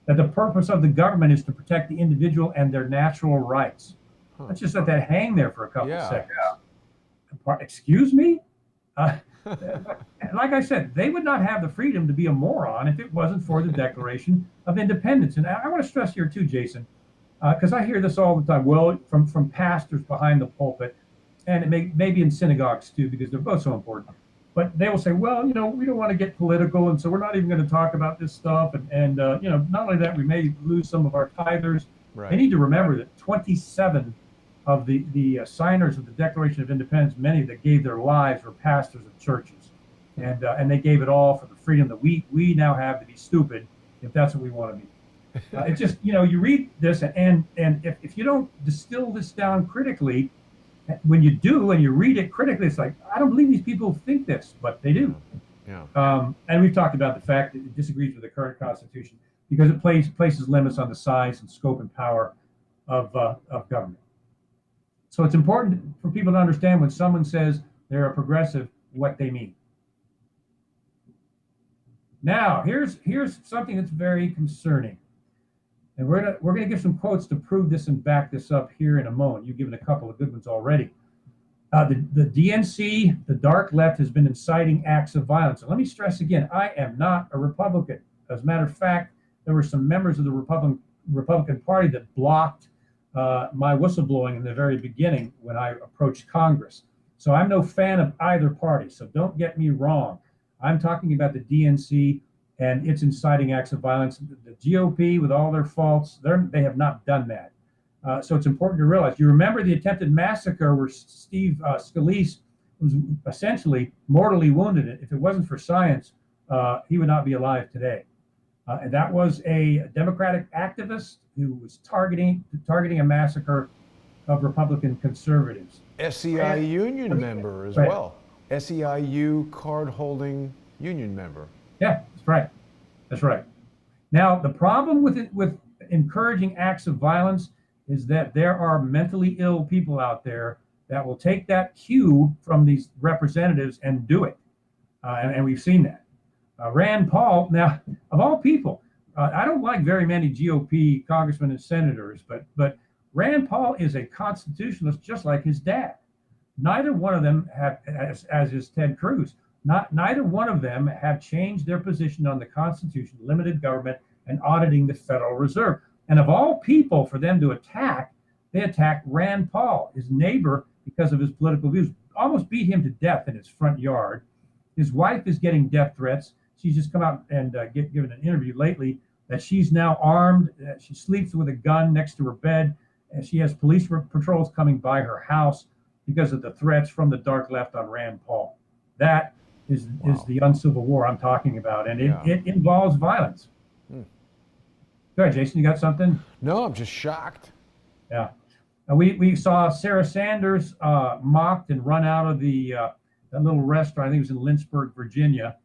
that the purpose of the government is to protect the individual and their natural rights. Huh. Let's just let that hang there for a couple of Yeah. seconds. Excuse me? Uh, like I said, they would not have the freedom to be a moron if it wasn't for the Declaration of Independence. And I want to stress here too, Jason, because I hear this all the time. Well, from pastors behind the pulpit, and maybe in synagogues too, because they're both so important. But they will say, well, we don't want to get political, and so we're not even going to talk about this stuff. And not only that, we may lose some of our tithers. Right. They need to remember that 27 of the signers of the Declaration of Independence, many that gave their lives were pastors of churches, and they gave it all for the freedom that we now have to be stupid, if that's what we want to be. It's just, you read this, and if you don't distill this down critically, when you do and you read it critically, it's like, I don't believe these people think this, but they do. Yeah. And we've talked about the fact that it disagrees with the current Constitution because it places limits on the size and scope and power of government. So it's important for people to understand when someone says they're a progressive, what they mean. Now, here's something that's very concerning. And we're gonna give some quotes to prove this and back this up here in a moment. You've given a couple of good ones already. The DNC, the dark left, has been inciting acts of violence. And let me stress again, I am not a Republican. As a matter of fact, there were some members of the Republican Party that blocked my whistleblowing in the very beginning when I approached Congress. So I'm no fan of either party. So don't get me wrong. I'm talking about the DNC and it's inciting acts of violence. The GOP, with all their faults, they have not done that. So it's important to realize. You remember the attempted massacre where Steve Scalise was essentially mortally wounded. If it wasn't for science, he would not be alive today. And that was a Democratic activist who was targeting a massacre of Republican conservatives. SEI union member as well. SEIU card-holding union member. Yeah, that's right. That's right. Now, the problem with encouraging acts of violence is that there are mentally ill people out there that will take that cue from these representatives and do it. And we've seen that. Rand Paul, now, of all people, I don't like very many GOP congressmen and senators, but Rand Paul is a constitutionalist just like his dad. Neither one of them have, as is Ted Cruz, neither one of them have changed their position on the Constitution, limited government, and auditing the Federal Reserve. And of all people for them to attack, they attacked Rand Paul, his neighbor, because of his political views, almost beat him to death in his front yard. His wife is getting death threats. She's just come out and given an interview lately that she's now armed. She sleeps with a gun next to her bed, and she has police patrols coming by her house because of the threats from the dark left on Rand Paul. That is the uncivil war I'm talking about, and it involves violence. Go ahead, Jason, you got something? No, I'm just shocked. Yeah. We saw Sarah Sanders mocked and run out of that little restaurant. I think it was in Lynchburg, Virginia.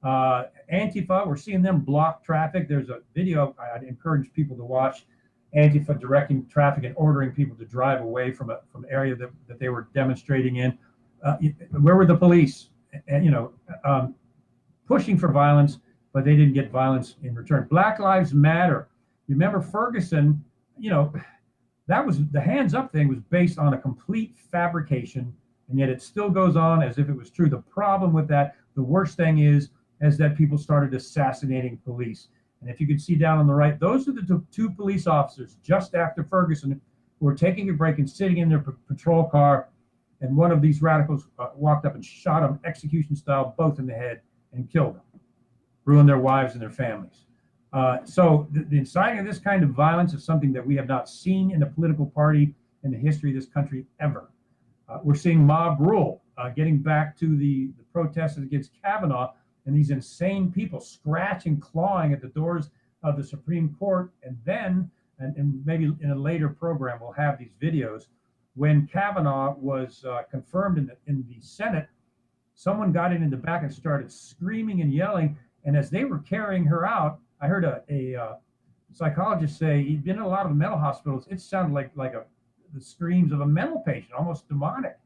Antifa, we're seeing them block traffic. There's a video I'd encourage people to watch. Antifa directing traffic and ordering people to drive away from an area that they were demonstrating in. Where were the police? And pushing for violence, but they didn't get violence in return. Black Lives Matter. You remember Ferguson? That was the hands up thing was based on a complete fabrication, and yet it still goes on as if it was true. The problem with that, the worst thing is that people started assassinating police. And if you could see down on the right, those are the two police officers just after Ferguson who were taking a break and sitting in their patrol car, and one of these radicals walked up and shot them execution style, both in the head, and killed them, ruined their wives and their families. So the inciting of this kind of violence is something that we have not seen in a political party in the history of this country ever. We're seeing mob rule, getting back to the protests against Kavanaugh, and these insane people scratching, clawing at the doors of the Supreme Court. And then, and maybe in a later program, we'll have these videos. When Kavanaugh was confirmed in the Senate, someone got in the back and started screaming and yelling. And as they were carrying her out, I heard a psychologist say he'd been in a lot of mental hospitals. It sounded like the screams of a mental patient, almost demonic.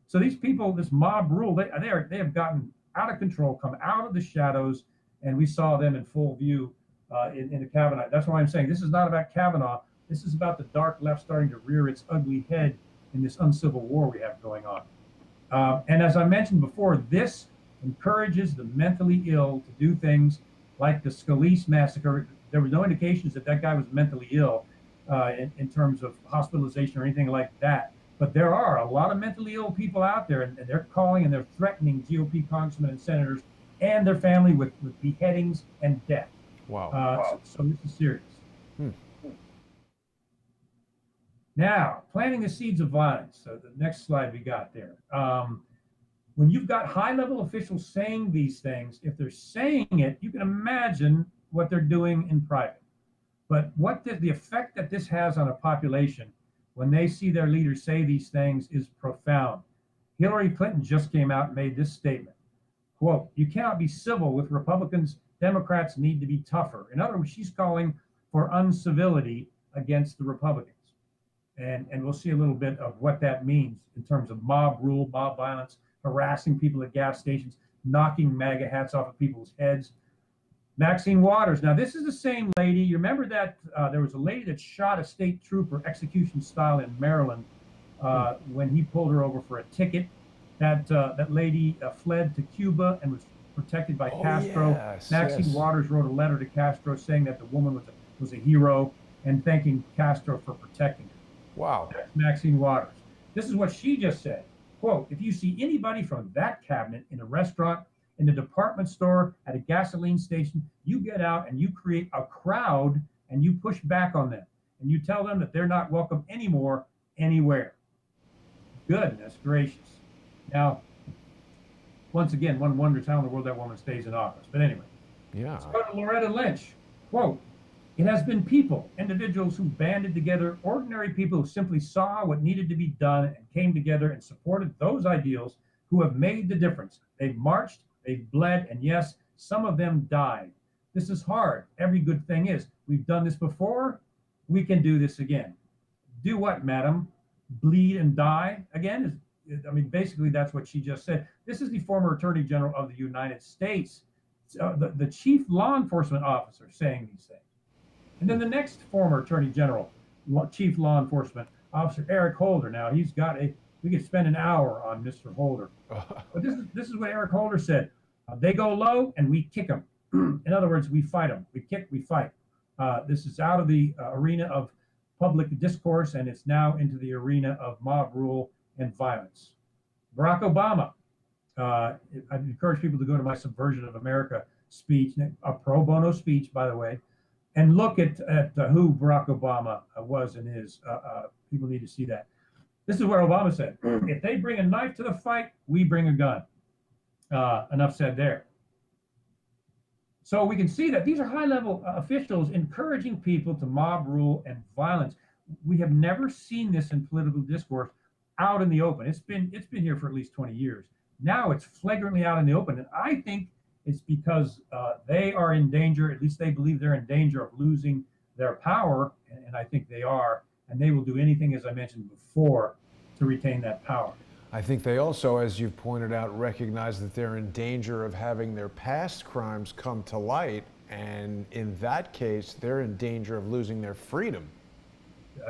So these people, this mob rule, they have gotten out of control, come out of the shadows, and we saw them in full view in the Kavanaugh. That's why I'm saying this is not about Kavanaugh. This is about the dark left starting to rear its ugly head in this uncivil war we have going on. And as I mentioned before, this encourages the mentally ill to do things like the Scalise massacre. There were no indications that that guy was mentally ill in terms of hospitalization or anything like that. But there are a lot of mentally ill people out there, and they're calling and they're threatening GOP congressmen and senators and their family with beheadings and death. Wow. So this is serious. Hmm. Now, planting the seeds of violence. So the next slide we got there. When you've got high-level officials saying these things, if they're saying it, you can imagine what they're doing in private. But what the effect that this has on a population when they see their leaders say these things is profound. Hillary Clinton just came out and made this statement, quote, "You cannot be civil with Republicans. Democrats need to be tougher." In other words, she's calling for uncivility against the Republicans. And we'll see a little bit of what that means in terms of mob rule, mob violence, harassing people at gas stations, knocking MAGA hats off of people's heads. Maxine Waters. Now, this is the same lady. You remember that there was a lady that shot a state trooper execution style in Maryland when he pulled her over for a ticket. That lady fled to Cuba and was protected by Castro. Yes, Maxine Waters wrote a letter to Castro saying that the woman was a hero and thanking Castro for protecting her. Wow. That's Maxine Waters. This is what she just said. Quote, "If you see anybody from that cabinet in a restaurant, in the department store, at a gasoline station, you get out and you create a crowd and you push back on them. And you tell them that they're not welcome anymore, anywhere." Goodness gracious. Now, once again, one wonders how in the world that woman stays in office. But anyway, Yeah. let's go to Loretta Lynch. Quote, "It has been people, individuals who banded together, ordinary people who simply saw what needed to be done and came together and supported those ideals who have made the difference. They've marched, they've bled, and yes, some of them died. This is hard. Every good thing is. We've done this before. We can do this again." Do what, madam? Bleed and die again? Basically, that's what she just said. This is the former Attorney General of the United States, the chief law enforcement officer saying these things. And then the next former Attorney General, Chief Law Enforcement Officer Eric Holder. Now we could spend an hour on Mr. Holder. But this is what Eric Holder said. They go low and we kick them. In other words, we fight them. We kick, we fight. This is out of the arena of public discourse and it's now into the arena of mob rule and violence. Barack Obama. I'd encourage people to go to my Subversion of America speech, a pro bono speech, by the way, and look at who Barack Obama was and is. People need to see that. This is what Obama said. "If they bring a knife to the fight, we bring a gun." Enough said there. So we can see that these are high-level officials encouraging people to mob rule and violence. We have never seen this in political discourse out in the open. It's been here for at least 20 years. Now it's flagrantly out in the open, and I think it's because they are in danger. At least they believe they're in danger of losing their power, and I think they are. And they will do anything, as I mentioned before, to retain that power. I think they also, as you've pointed out, recognize that they're in danger of having their past crimes come to light. And in that case, they're in danger of losing their freedom.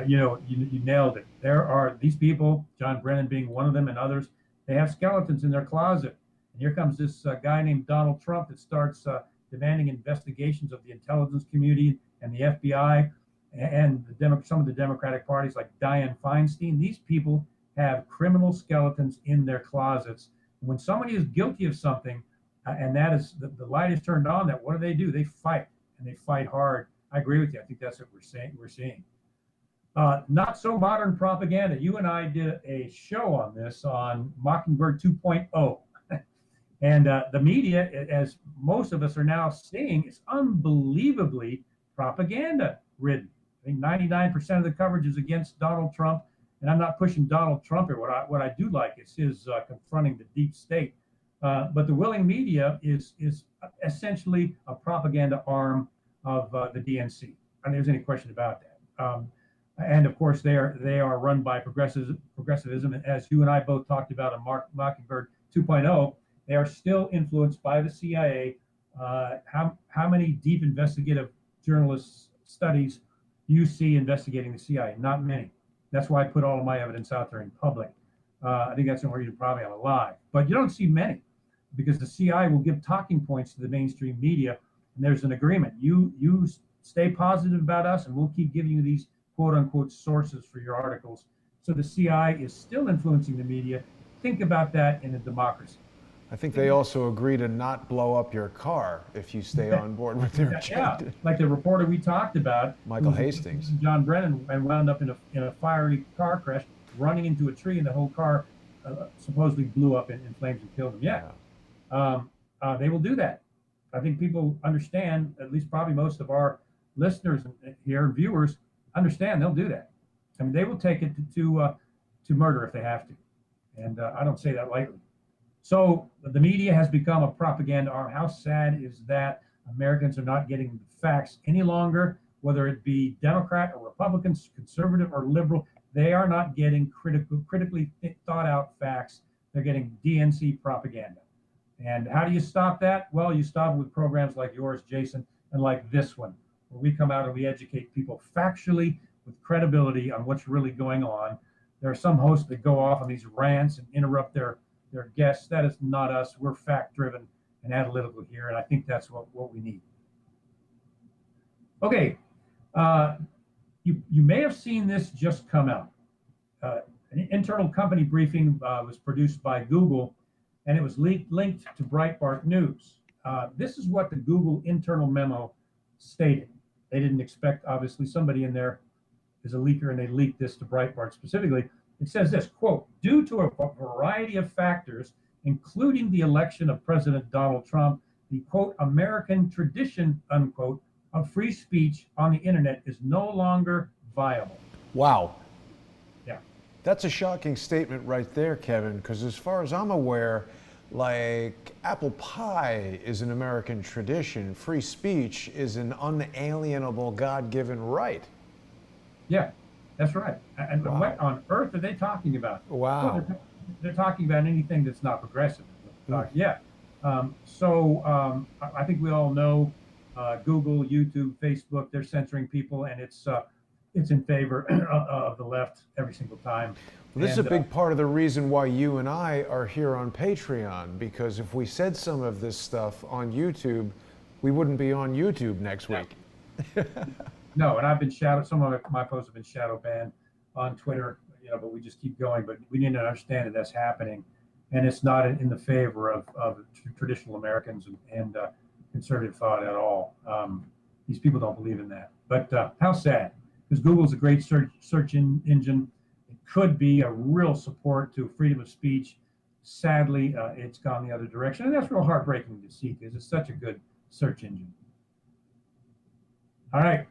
You nailed it. There are these people, John Brennan being one of them and others, they have skeletons in their closet. And here comes this guy named Donald Trump that starts demanding investigations of the intelligence community and the FBI and some of the Democratic parties like Dianne Feinstein. These people have criminal skeletons in their closets. And when somebody is guilty of something, and that is the light is turned on, that what do? They fight, and they fight hard. I agree with you. I think that's what we're seeing. Not so modern propaganda. You and I did a show on this on Mockingbird 2.0. And the media, as most of us are now seeing, is unbelievably propaganda ridden. I think 99% of the coverage is against Donald Trump. And I'm not pushing Donald Trump here. What I do like is his confronting the deep state. But the willing media is essentially a propaganda arm of the DNC. I mean, there's any question about that. And of course, they are run by progressivism. And as you and I both talked about in Mockingbird 2.0, they are still influenced by the CIA. How many deep investigative journalists studies you see investigating the CIA? Not many. That's why I put all of my evidence out there in public. I think that's the only reason probably I'm alive. But you don't see many because the CIA will give talking points to the mainstream media, and there's an agreement. You stay positive about us, and we'll keep giving you these quote unquote sources for your articles. So the CIA is still influencing the media. Think about that in a democracy. I think they also agree to not blow up your car if you stay on board with their Yeah, agenda. like the reporter we talked about, Michael Hastings. John Brennan, and wound up in a fiery car crash, running into a tree, and the whole car supposedly blew up in flames and killed him. Yeah, they will do that. I think people understand, at least probably most of our listeners here and viewers understand they'll do that. I mean, they will take it to murder if they have to, and I don't say that lightly. So the media has become a propaganda arm. How sad is that? Americans are not getting the facts any longer, whether it be Democrat or Republicans, conservative or liberal. They are not getting critically thought out facts. They're getting DNC propaganda. And how do you stop that? Well, you stop it with programs like yours, Jason, and like this one, where we come out and we educate people factually with credibility on what's really going on. There are some hosts that go off on these rants and interrupt their guests. That is not us. We're fact driven and analytical here, and I think that's what we need. Okay, you may have seen this just come out. An internal company briefing was produced by Google, and it was linked to Breitbart News. This is what the Google internal memo stated. They didn't expect, obviously, somebody in there is a leaker, and they leaked this to Breitbart specifically. It says this, quote, due to a variety of factors, including the election of President Donald Trump, the, quote, American tradition, unquote, of free speech on the internet is no longer viable. Wow. Yeah. That's a shocking statement right there, Kevin, because as far as I'm aware, like apple pie is an American tradition. Free speech is an unalienable God-given right. Yeah, that's right. And Wow. what on earth are they talking about? Wow. Well, they're talking about anything that's not progressive. Yeah. I think we all know Google, YouTube, Facebook, they're censoring people, and it's in favor of the left every single time. Well, this is a big part of the reason why you and I are here on Patreon, because if we said some of this stuff on YouTube, we wouldn't be on YouTube next week. No, and I've been some of my posts have been shadow banned on Twitter, but we just keep going. But we need to understand that that's happening, and it's not in the favor of traditional Americans and conservative thought at all. These people don't believe in that. But how sad, because Google's a great search engine. It could be a real support to freedom of speech. Sadly, it's gone the other direction, and that's real heartbreaking to see because it's such a good search engine. All right.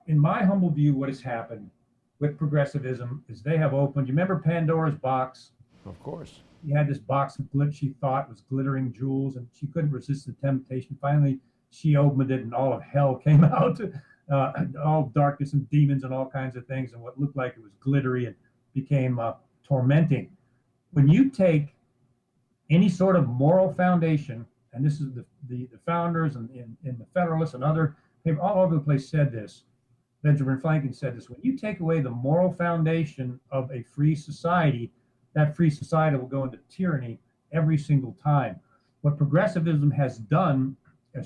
In my humble view, what has happened with progressivism is they have opened. You remember Pandora's box? Of course. You had this box of she thought was glittering jewels, and she couldn't resist the temptation. Finally, she opened it, and all of hell came out, all darkness and demons and all kinds of things, and what looked like it was glittery and became tormenting. When you take any sort of moral foundation, and this is the founders and the Federalists and other people all over the place said this. Benjamin Franklin said this. When you take away the moral foundation of a free society, that free society will go into tyranny every single time. What progressivism has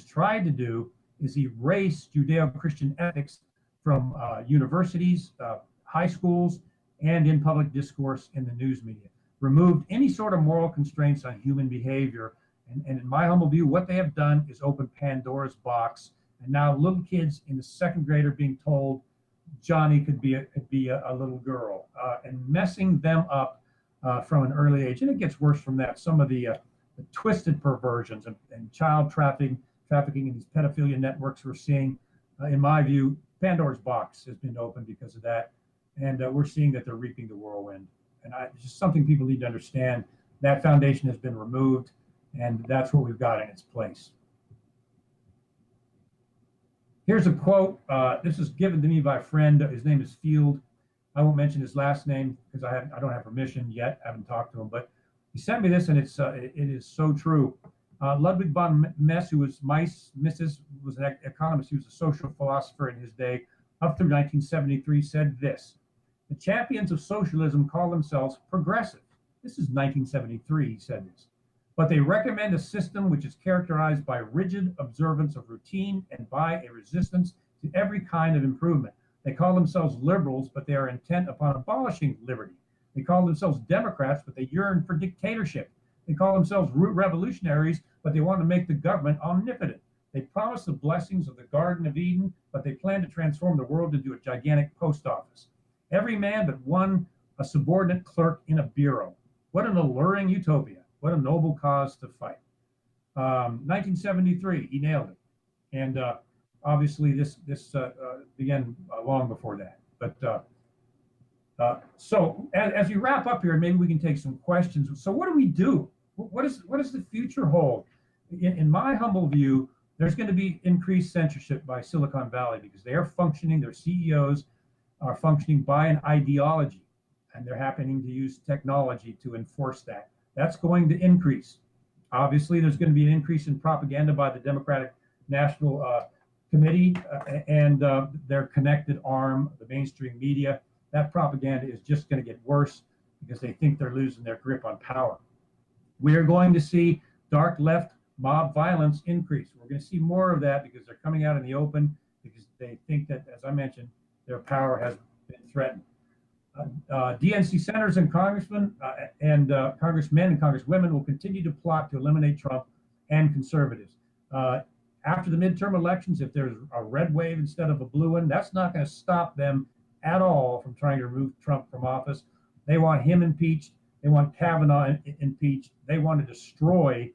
tried to do, is erase Judeo-Christian ethics from universities, high schools, and in public discourse in the news media. Removed any sort of moral constraints on human behavior. And in my humble view, what they have done is open Pandora's box. And now little kids in the second grade are being told Johnny could be a little girl, and messing them up from an early age. And it gets worse from that. Some of the twisted perversions and child trafficking in these pedophilia networks we're seeing, in my view, Pandora's box has been opened because of that. And we're seeing that they're reaping the whirlwind. And it's just something people need to understand. That foundation has been removed, and that's what we've got in its place. Here's a quote. This is given to me by a friend. His name is Field. I won't mention his last name because I don't have permission yet. I haven't talked to him, but he sent me this, and it is so true. Ludwig von Mises, who was was an economist. He was a social philosopher in his day, up through 1973, said this: "The champions of socialism call themselves progressive." This is 1973. He said this, but they recommend a system which is characterized by rigid observance of routine and by a resistance to every kind of improvement. They call themselves liberals, but they are intent upon abolishing liberty. They call themselves Democrats, but they yearn for dictatorship. They call themselves revolutionaries, but they want to make the government omnipotent. They promise the blessings of the Garden of Eden, but they plan to transform the world into a gigantic post office. Every man but one, a subordinate clerk in a bureau. What an alluring utopia. What a noble cause to fight. 1973, he nailed it. And obviously, this began long before that. But so, as you wrap up here, maybe we can take some questions. So, what do we do? What does the future hold? In my humble view, there's going to be increased censorship by Silicon Valley because they are functioning. Their CEOs are functioning by an ideology, and they're happening to use technology to enforce that. That's going to increase. Obviously, there's going to be an increase in propaganda by the Democratic National Committee and their connected arm, the mainstream media. That propaganda is just going to get worse because they think they're losing their grip on power. We are going to see dark left mob violence increase. We're going to see more of that because they're coming out in the open because they think that, as I mentioned, their power has been threatened. DNC senators and congressmen and congressmen and congresswomen will continue to plot to eliminate Trump and conservatives. After the midterm elections, if there's a red wave instead of a blue one, that's not going to stop them at all from trying to remove Trump from office. They want him impeached. They want Kavanaugh impeached. They want to destroy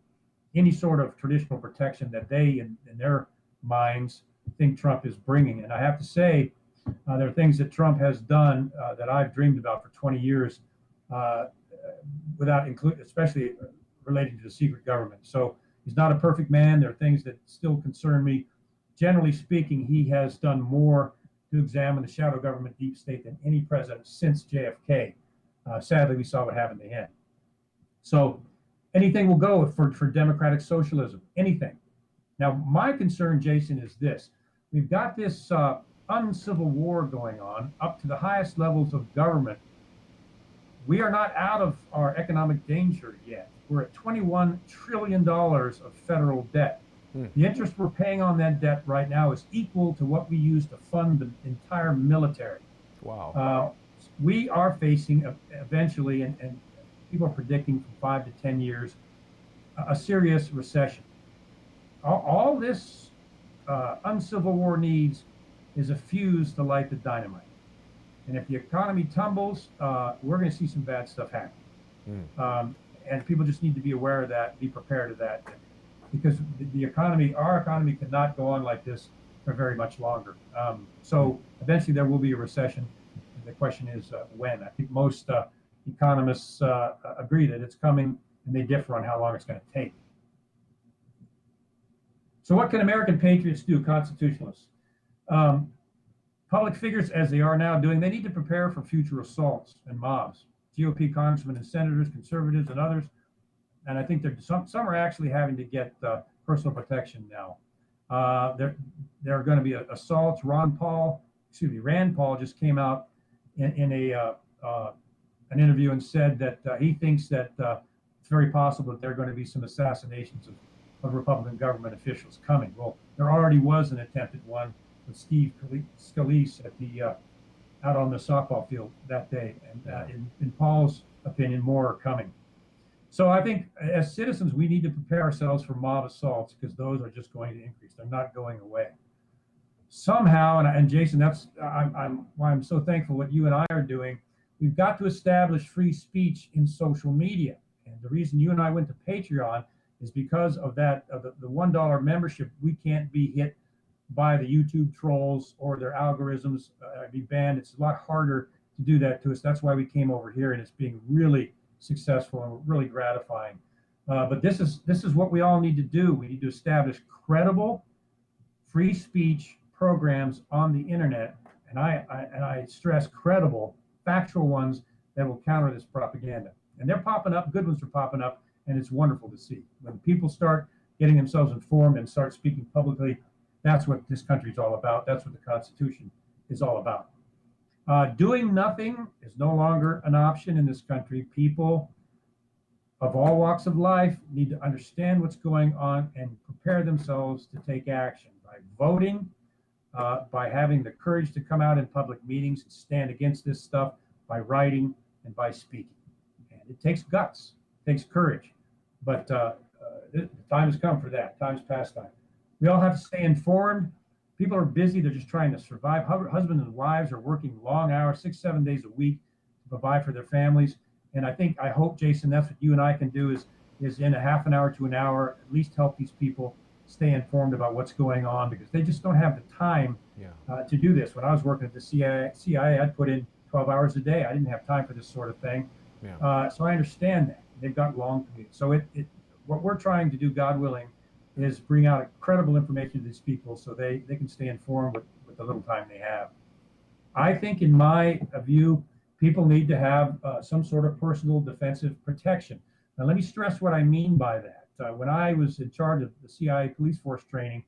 any sort of traditional protection that they, in their minds, think Trump is bringing. And I have to say, there are things that Trump has done that I've dreamed about for 20 years, especially relating to the secret government. So he's not a perfect man. There are things that still concern me. Generally speaking, he has done more to examine the shadow government deep state than any president since JFK. Sadly, we saw what happened to him. So anything will go for democratic socialism, anything. Now, my concern, Jason, is this. We've got this uncivil war going on up to the highest levels of government. We are not out of our economic danger yet. We're at $21 trillion of federal debt. The interest we're paying on that debt right now is equal to what we use to fund the entire military. Wow. We are facing eventually, and people are predicting from 5 to 10 years, a serious recession. All this uncivil war needs is a fuse to light the dynamite. And if the economy tumbles, we're going to see some bad stuff happen. And people just need to be aware of that, be prepared of that, because our economy cannot go on like this for very much longer. So eventually there will be a recession. And the question is when. I think most economists agree that it's coming, and they differ on how long it's going to take. So what can American patriots do, constitutionalists? Public figures, as they are now doing, they need to prepare for future assaults and mobs. GOP congressmen and senators, conservatives, and others. And I think some are actually having to get personal protection now. There are going to be assaults. Rand Paul just came out in an interview and said that he thinks that it's very possible that there are going to be some assassinations of Republican government officials coming. Well, there already was an attempted one with Steve Scalise at out on the softball field that day. And in Paul's opinion, more are coming. So I think as citizens, we need to prepare ourselves for mob assaults because those are just going to increase. They're not going away. Somehow, and Jason, that's why I'm so thankful what you and I are doing. We've got to establish free speech in social media. And the reason you and I went to Patreon is because of that, of the $1 membership. We can't be hit by the YouTube trolls or their algorithms, be banned. It's a lot harder to do that to us. That's why we came over here, and it's being really successful and really gratifying. But this is what we all need to do. We need to establish credible, free speech, programs on the internet, and I stress credible, factual ones that will counter this propaganda. And they're popping up, good ones are popping up, and it's wonderful to see. When people start getting themselves informed and start speaking publicly, that's what this country is all about. That's what the Constitution is all about. Doing nothing is no longer an option in this country. People of all walks of life need to understand what's going on and prepare themselves to take action by voting, by having the courage to come out in public meetings and stand against this stuff, by writing and by speaking. And it takes guts, it takes courage, but the time has come for that. Time's past time. We all have to stay informed. People are busy. They're just trying to survive. Husbands and wives are working long hours, 6, 7 days a week to provide for their families. And I hope, Jason, that's what you and I can do is in a half an hour to an hour, at least help these people stay informed about what's going on, because they just don't have the time to do this. When I was working at the CIA, I'd put in 12 hours a day. I didn't have time for this sort of thing. So I understand that. They've got long commutes. So what we're trying to do, God willing, is bring out credible information to these people so they can stay informed with the little time they have. I think, in my view, people need to have some sort of personal defensive protection. Now, let me stress what I mean by that. When I was in charge of the CIA police force training,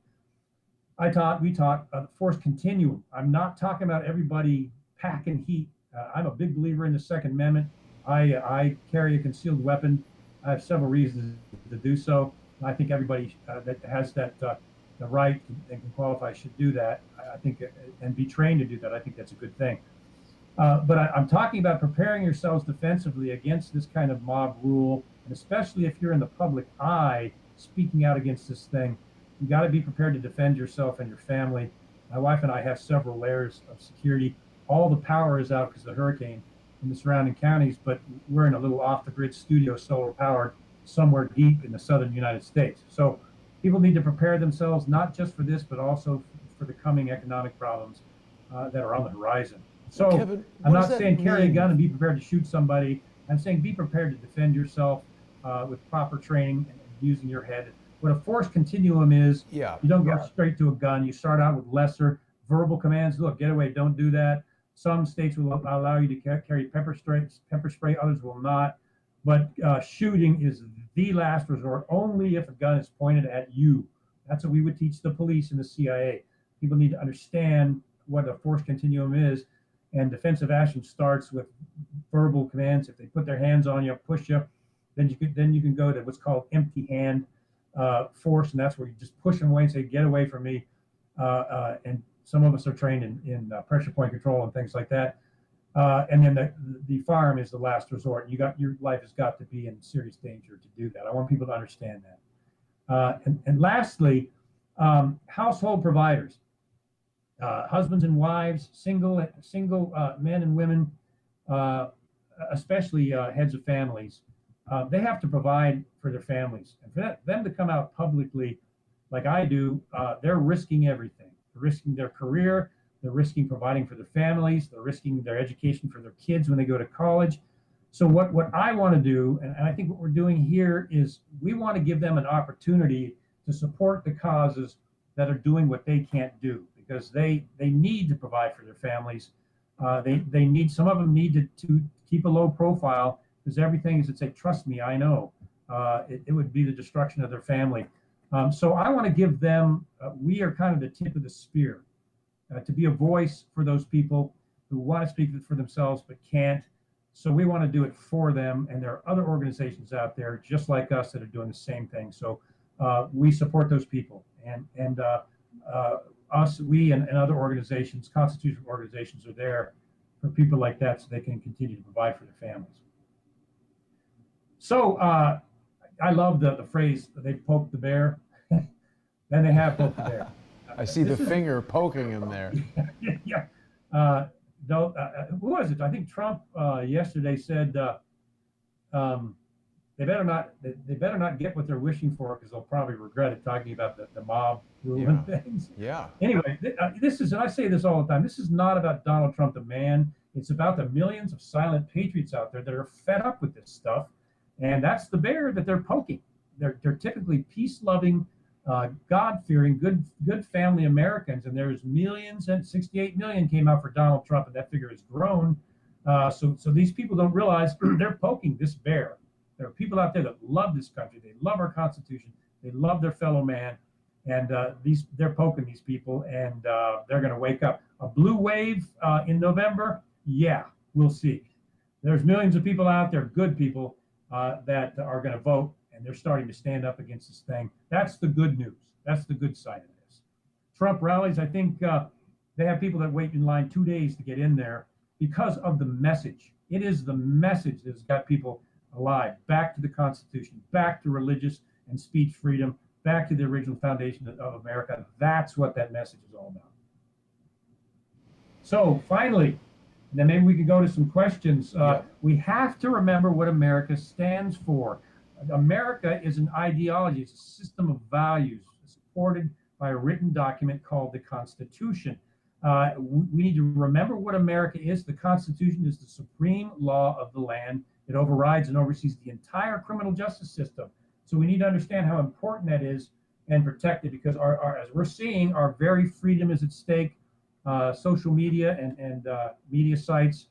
we taught the force continuum. I'm not talking about everybody packing heat. I'm a big believer in the Second Amendment. I carry a concealed weapon. I have several reasons to do so. I think everybody that has the right and can qualify should do that. I think, and be trained to do that. I think that's a good thing. But I'm talking about preparing yourselves defensively against this kind of mob rule, and especially if you're in the public eye speaking out against this thing, you got to be prepared to defend yourself and your family. My wife and I have several layers of security. All the power is out because of the hurricane in the surrounding counties, but we're in a little off-the-grid studio, solar-powered, somewhere deep in the southern United States. So people need to prepare themselves not just for this, but also for the coming economic problems that are on the horizon. So Kevin, I'm not saying carry a gun and be prepared to shoot somebody. I'm saying be prepared to defend yourself with proper training and using your head. What a force continuum is, you don't go straight to a gun. You start out with lesser verbal commands. Look, get away, don't do that. Some states will allow you to carry pepper spray, others will not. But shooting is the last resort, only if a gun is pointed at you. That's what we would teach the police and the CIA. People need to understand what a force continuum is, and defensive action starts with verbal commands. If they put their hands on you, push you, then you can go to what's called empty hand force, and that's where you just push them away and say, "Get away from me." And some of us are trained in pressure point control and things like that. And then the firearm is the last resort. Your life has got to be in serious danger to do that. I want people to understand that. And lastly, household providers, husbands and wives, single men and women, especially heads of families. They have to provide for their families, and for them to come out publicly, like I do, they're risking everything. They're risking their career. They're risking providing for their families. They're risking their education for their kids when they go to college. So what I want to do, and I think what we're doing here, is we want to give them an opportunity to support the causes that are doing what they can't do, because they need to provide for their families. They need, some of them need to keep a low profile, because everything is to say, trust me, I know. It would be the destruction of their family. So I want to give them, we are kind of the tip of the spear. To be a voice for those people who want to speak for themselves but can't. So we want to do it for them, and there are other organizations out there just like us that are doing the same thing. So we support those people, and we and other organizations, constitutional organizations, are there for people like that so they can continue to provide for their families. So I love the phrase, they've poked the bear. Then they have poked the bear. I see the finger poking him there. Yeah. Who was it? I think Trump yesterday said they better not get what they're wishing for, because they'll probably regret it, talking about the mob rule and things. Yeah. Anyway, this is, and I say this all the time, this is not about Donald Trump the man. It's about the millions of silent patriots out there that are fed up with this stuff, and that's the bear that they're poking. They're typically peace-loving, God-fearing, good family Americans, and there's millions, and 68 million came out for Donald Trump, and that figure has grown. So these people don't realize they're poking this bear. There are people out there that love this country. They love our Constitution. They love their fellow man, and they're poking these people, and they're going to wake up. A blue wave in November, yeah, we'll see. There's millions of people out there, good people, that are going to vote, and they're starting to stand up against this thing. That's the good news. That's the good side of this. Trump rallies, I think they have people that wait in line 2 days to get in there because of the message. It is the message that's got people alive, back to the Constitution, back to religious and speech freedom, back to the original foundation of America. That's what that message is all about. So finally, and then maybe we could go to some questions. We have to remember what America stands for. America is an ideology, it's a system of values supported by a written document called the Constitution. We need to remember what America is. The Constitution is the supreme law of the land. It overrides and oversees the entire criminal justice system. So we need to understand how important that is and protect it, because as we're seeing, our very freedom is at stake. Social media and media sites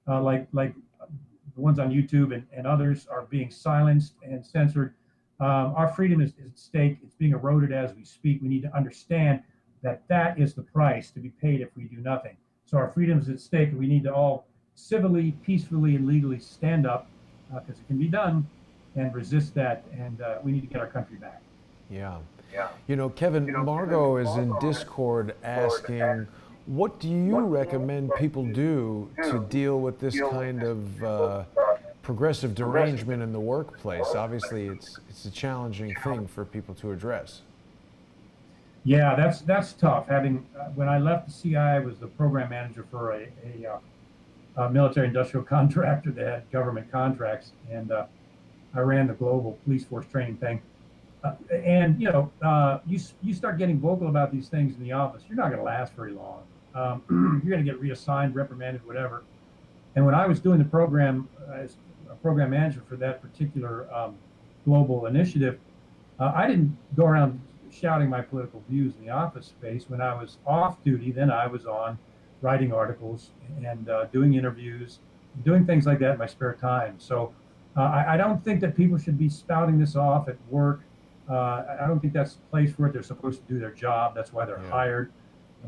like the ones on YouTube and others are being silenced and censored. Our freedom is at stake. It's being eroded as we speak. We need to understand that that is the price to be paid if we do nothing. So our freedom is at stake, and we need to all civilly, peacefully, and legally stand up, because it can be done, and resist that. And we need to get our country back. Yeah. You know, Kevin, Margot is in Discord asking, what do you recommend people do to deal with this kind of progressive derangement in the workplace? Obviously, it's a challenging thing for people to address. Yeah, that's tough. When I left the CIA, I was the program manager for a military-industrial contractor that had government contracts, and I ran the global police force training thing. And you start getting vocal about these things in the office, you're not going to last very long. You're going to get reassigned, reprimanded, whatever. And when I was doing the program as a program manager for that particular global initiative, I didn't go around shouting my political views in the office space. When I was off duty, then I was on writing articles and doing interviews, doing things like that in my spare time. So I don't think that people should be spouting this off at work. I don't think that's the place for it. They're supposed to do their job. That's why they're hired.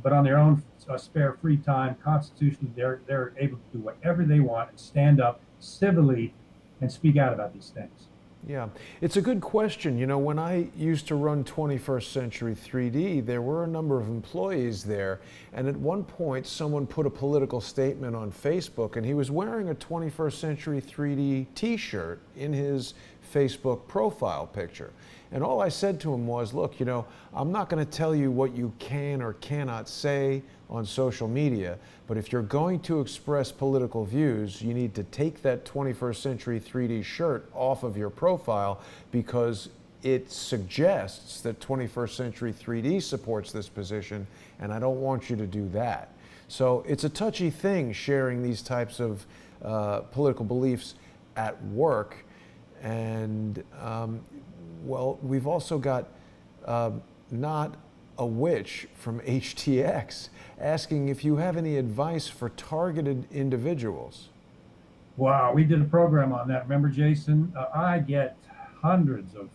But on their own spare free time, constitutionally, they're able to do whatever they want and stand up civilly and speak out about these things. Yeah, it's a good question. You know, when I used to run 21st Century 3D, there were a number of employees there. And at one point, someone put a political statement on Facebook, and he was wearing a 21st Century 3D t-shirt in his Facebook profile picture. And all I said to him was, look, you know, I'm not going to tell you what you can or cannot say on social media, but if you're going to express political views, you need to take that 21st Century 3D shirt off of your profile, because it suggests that 21st Century 3D supports this position, and I don't want you to do that. So it's a touchy thing, sharing these types of political beliefs at work. And well, we've also got Not a Witch from HTX asking if you have any advice for targeted individuals. Wow, we did a program on that. Remember, Jason? I get hundreds of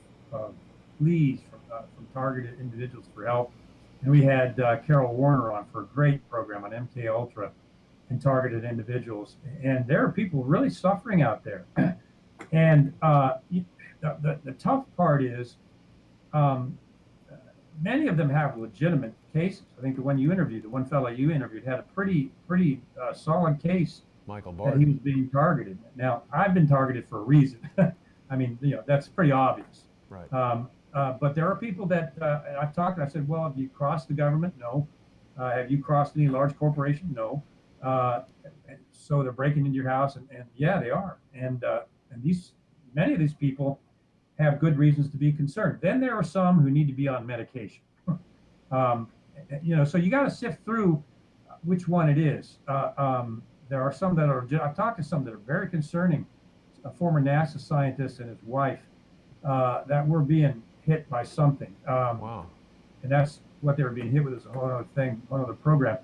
pleas from targeted individuals for help. And we had Carol Warner on for a great program on MK Ultra and targeted individuals. And there are people really suffering out there. And the tough part is many of them have legitimate cases. I think the one you interviewed, the one fellow you interviewed, had a pretty solid case. Michael That Barton. he was being targeted. Now, I've been targeted for a reason. I mean, that's pretty obvious. Right. But there are people that I've talked to. I said, well, have you crossed the government? No. Have you crossed any large corporation? No. So they're breaking into your house, and yeah, they are. And many of these people have good reasons to be concerned. Then there are some who need to be on medication. So you got to sift through which one it is. There are some that are, I've talked to some that are very concerning, a former NASA scientist and his wife, that were being hit by something. Wow. And that's what they were being hit with is a whole other thing, one other program.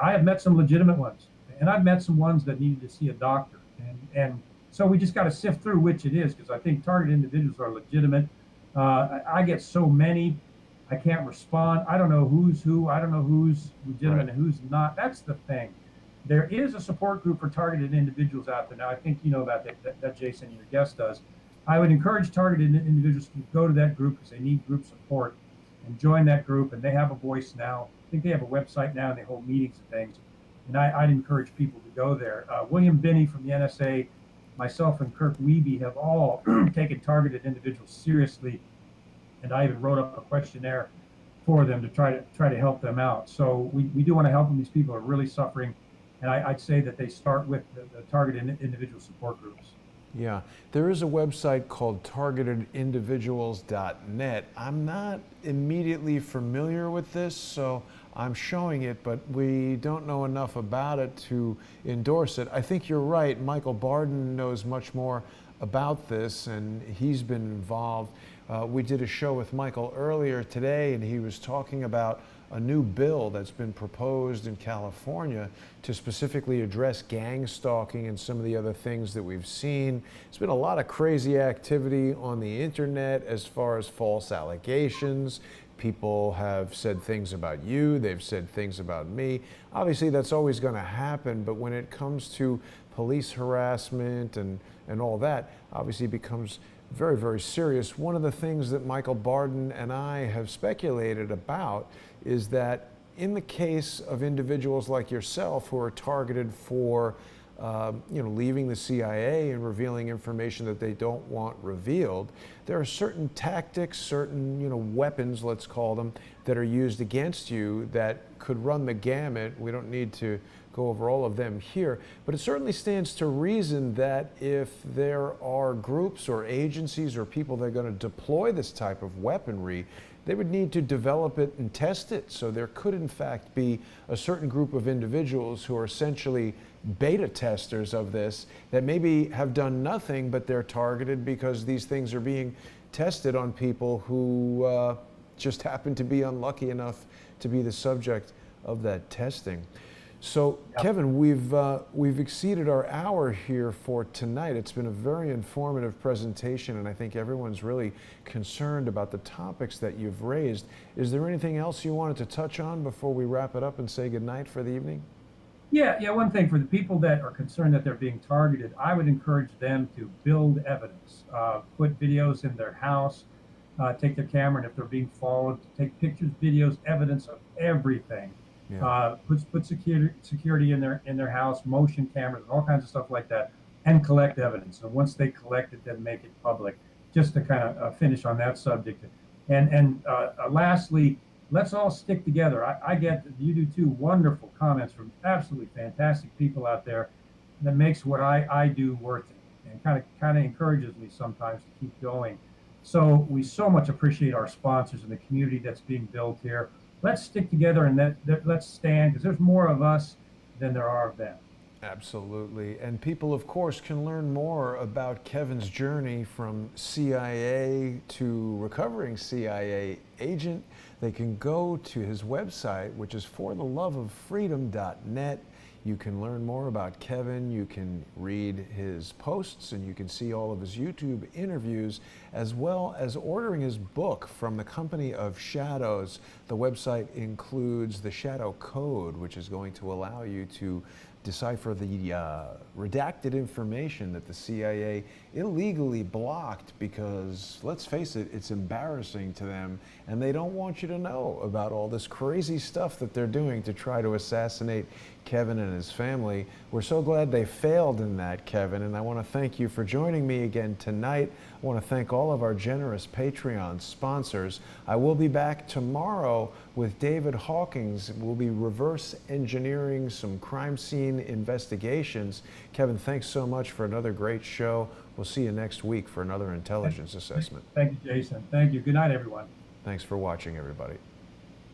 I have met some legitimate ones, and I've met some ones that needed to see a doctor, and so we just got to sift through which it is because I think targeted individuals are legitimate. I get so many, I can't respond. I don't know who's who. I don't know who's Right. legitimate and who's not. That's the thing. There is a support group for targeted individuals out there now. I think you know about that Jason, your guest does. I would encourage targeted individuals to go to that group because they need group support and join that group. And they have a voice now. I think they have a website now and they hold meetings and things. And I'd encourage people to go there. William Binney from the NSA, myself, and Kirk Wiebe have all taken targeted individuals seriously. And I even wrote up a questionnaire for them to try to help them out. So we do want to help them. These people are really suffering. And I'd say that they start with the targeted individual support groups. Yeah, there is a website called targetedindividuals.net. I'm not immediately familiar with this, so I'm showing it, but we don't know enough about it to endorse it. I think you're right. Michael Barden knows much more about this, and he's been involved. We did a show with Michael earlier today, and he was talking about a new bill that's been proposed in California to specifically address gang stalking and some of the other things that we've seen. There's been a lot of crazy activity on the internet as far as false allegations. People have said things about you, they've said things about me. Obviously, that's always going to happen, but when it comes to police harassment and all that, obviously becomes very, very serious. One of the things that Michael Barden and I have speculated about is that in the case of individuals like yourself who are targeted for leaving the CIA and revealing information that they don't want revealed, there are certain tactics, certain weapons, let's call them, that are used against you that could run the gamut. We don't need to go over all of them here, but it certainly stands to reason that if there are groups or agencies or people that are going to deploy this type of weaponry, they would need to develop it and test it. So there could in fact be a certain group of individuals who are essentially beta testers of this that maybe have done nothing, but they're targeted because these things are being tested on people who just happen to be unlucky enough to be the subject of that testing. So, Yep. Kevin, we've exceeded our hour here for tonight. It's been a very informative presentation, and I think everyone's really concerned about the topics that you've raised. Is there anything else you wanted to touch on before we wrap it up and say goodnight for the evening? Yeah. One thing for the people that are concerned that they're being targeted, I would encourage them to build evidence, put videos in their house, take their camera, and if they're being followed, take pictures, videos, evidence of everything. Yeah. Put security in their house, motion cameras, and all kinds of stuff like that, and collect evidence. And once they collect it, then make it public. Just to kind of finish on that subject. And lastly, let's all stick together. I get you do too. Wonderful comments from absolutely fantastic people out there that makes what I do worth it, and kind of encourages me sometimes to keep going. So we so much appreciate our sponsors and the community that's being built here. Let's stick together and let's stand because there's more of us than there are of them. Absolutely. And people, of course, can learn more about Kevin's journey from CIA to recovering CIA agent. They can go to his website, which is fortheloveoffreedom.net. You can learn more about Kevin, you can read his posts, and you can see all of his YouTube interviews, as well as ordering his book from the Company of Shadows. The website includes the Shadow Code, which is going to allow you to decipher the redacted information that the CIA illegally blocked because, let's face it, it's embarrassing to them and they don't want you to know about all this crazy stuff that they're doing to try to assassinate Kevin and his family. We're so glad they failed in that, Kevin, and I want to thank you for joining me again tonight. I want to thank all of our generous Patreon sponsors. I will be back tomorrow with David Hawkins. We'll be reverse engineering some crime scene investigations. Kevin, thanks so much for another great show. We'll see you next week for another intelligence assessment. Thank you, Jason. Thank you. Good night, everyone. Thanks for watching, everybody.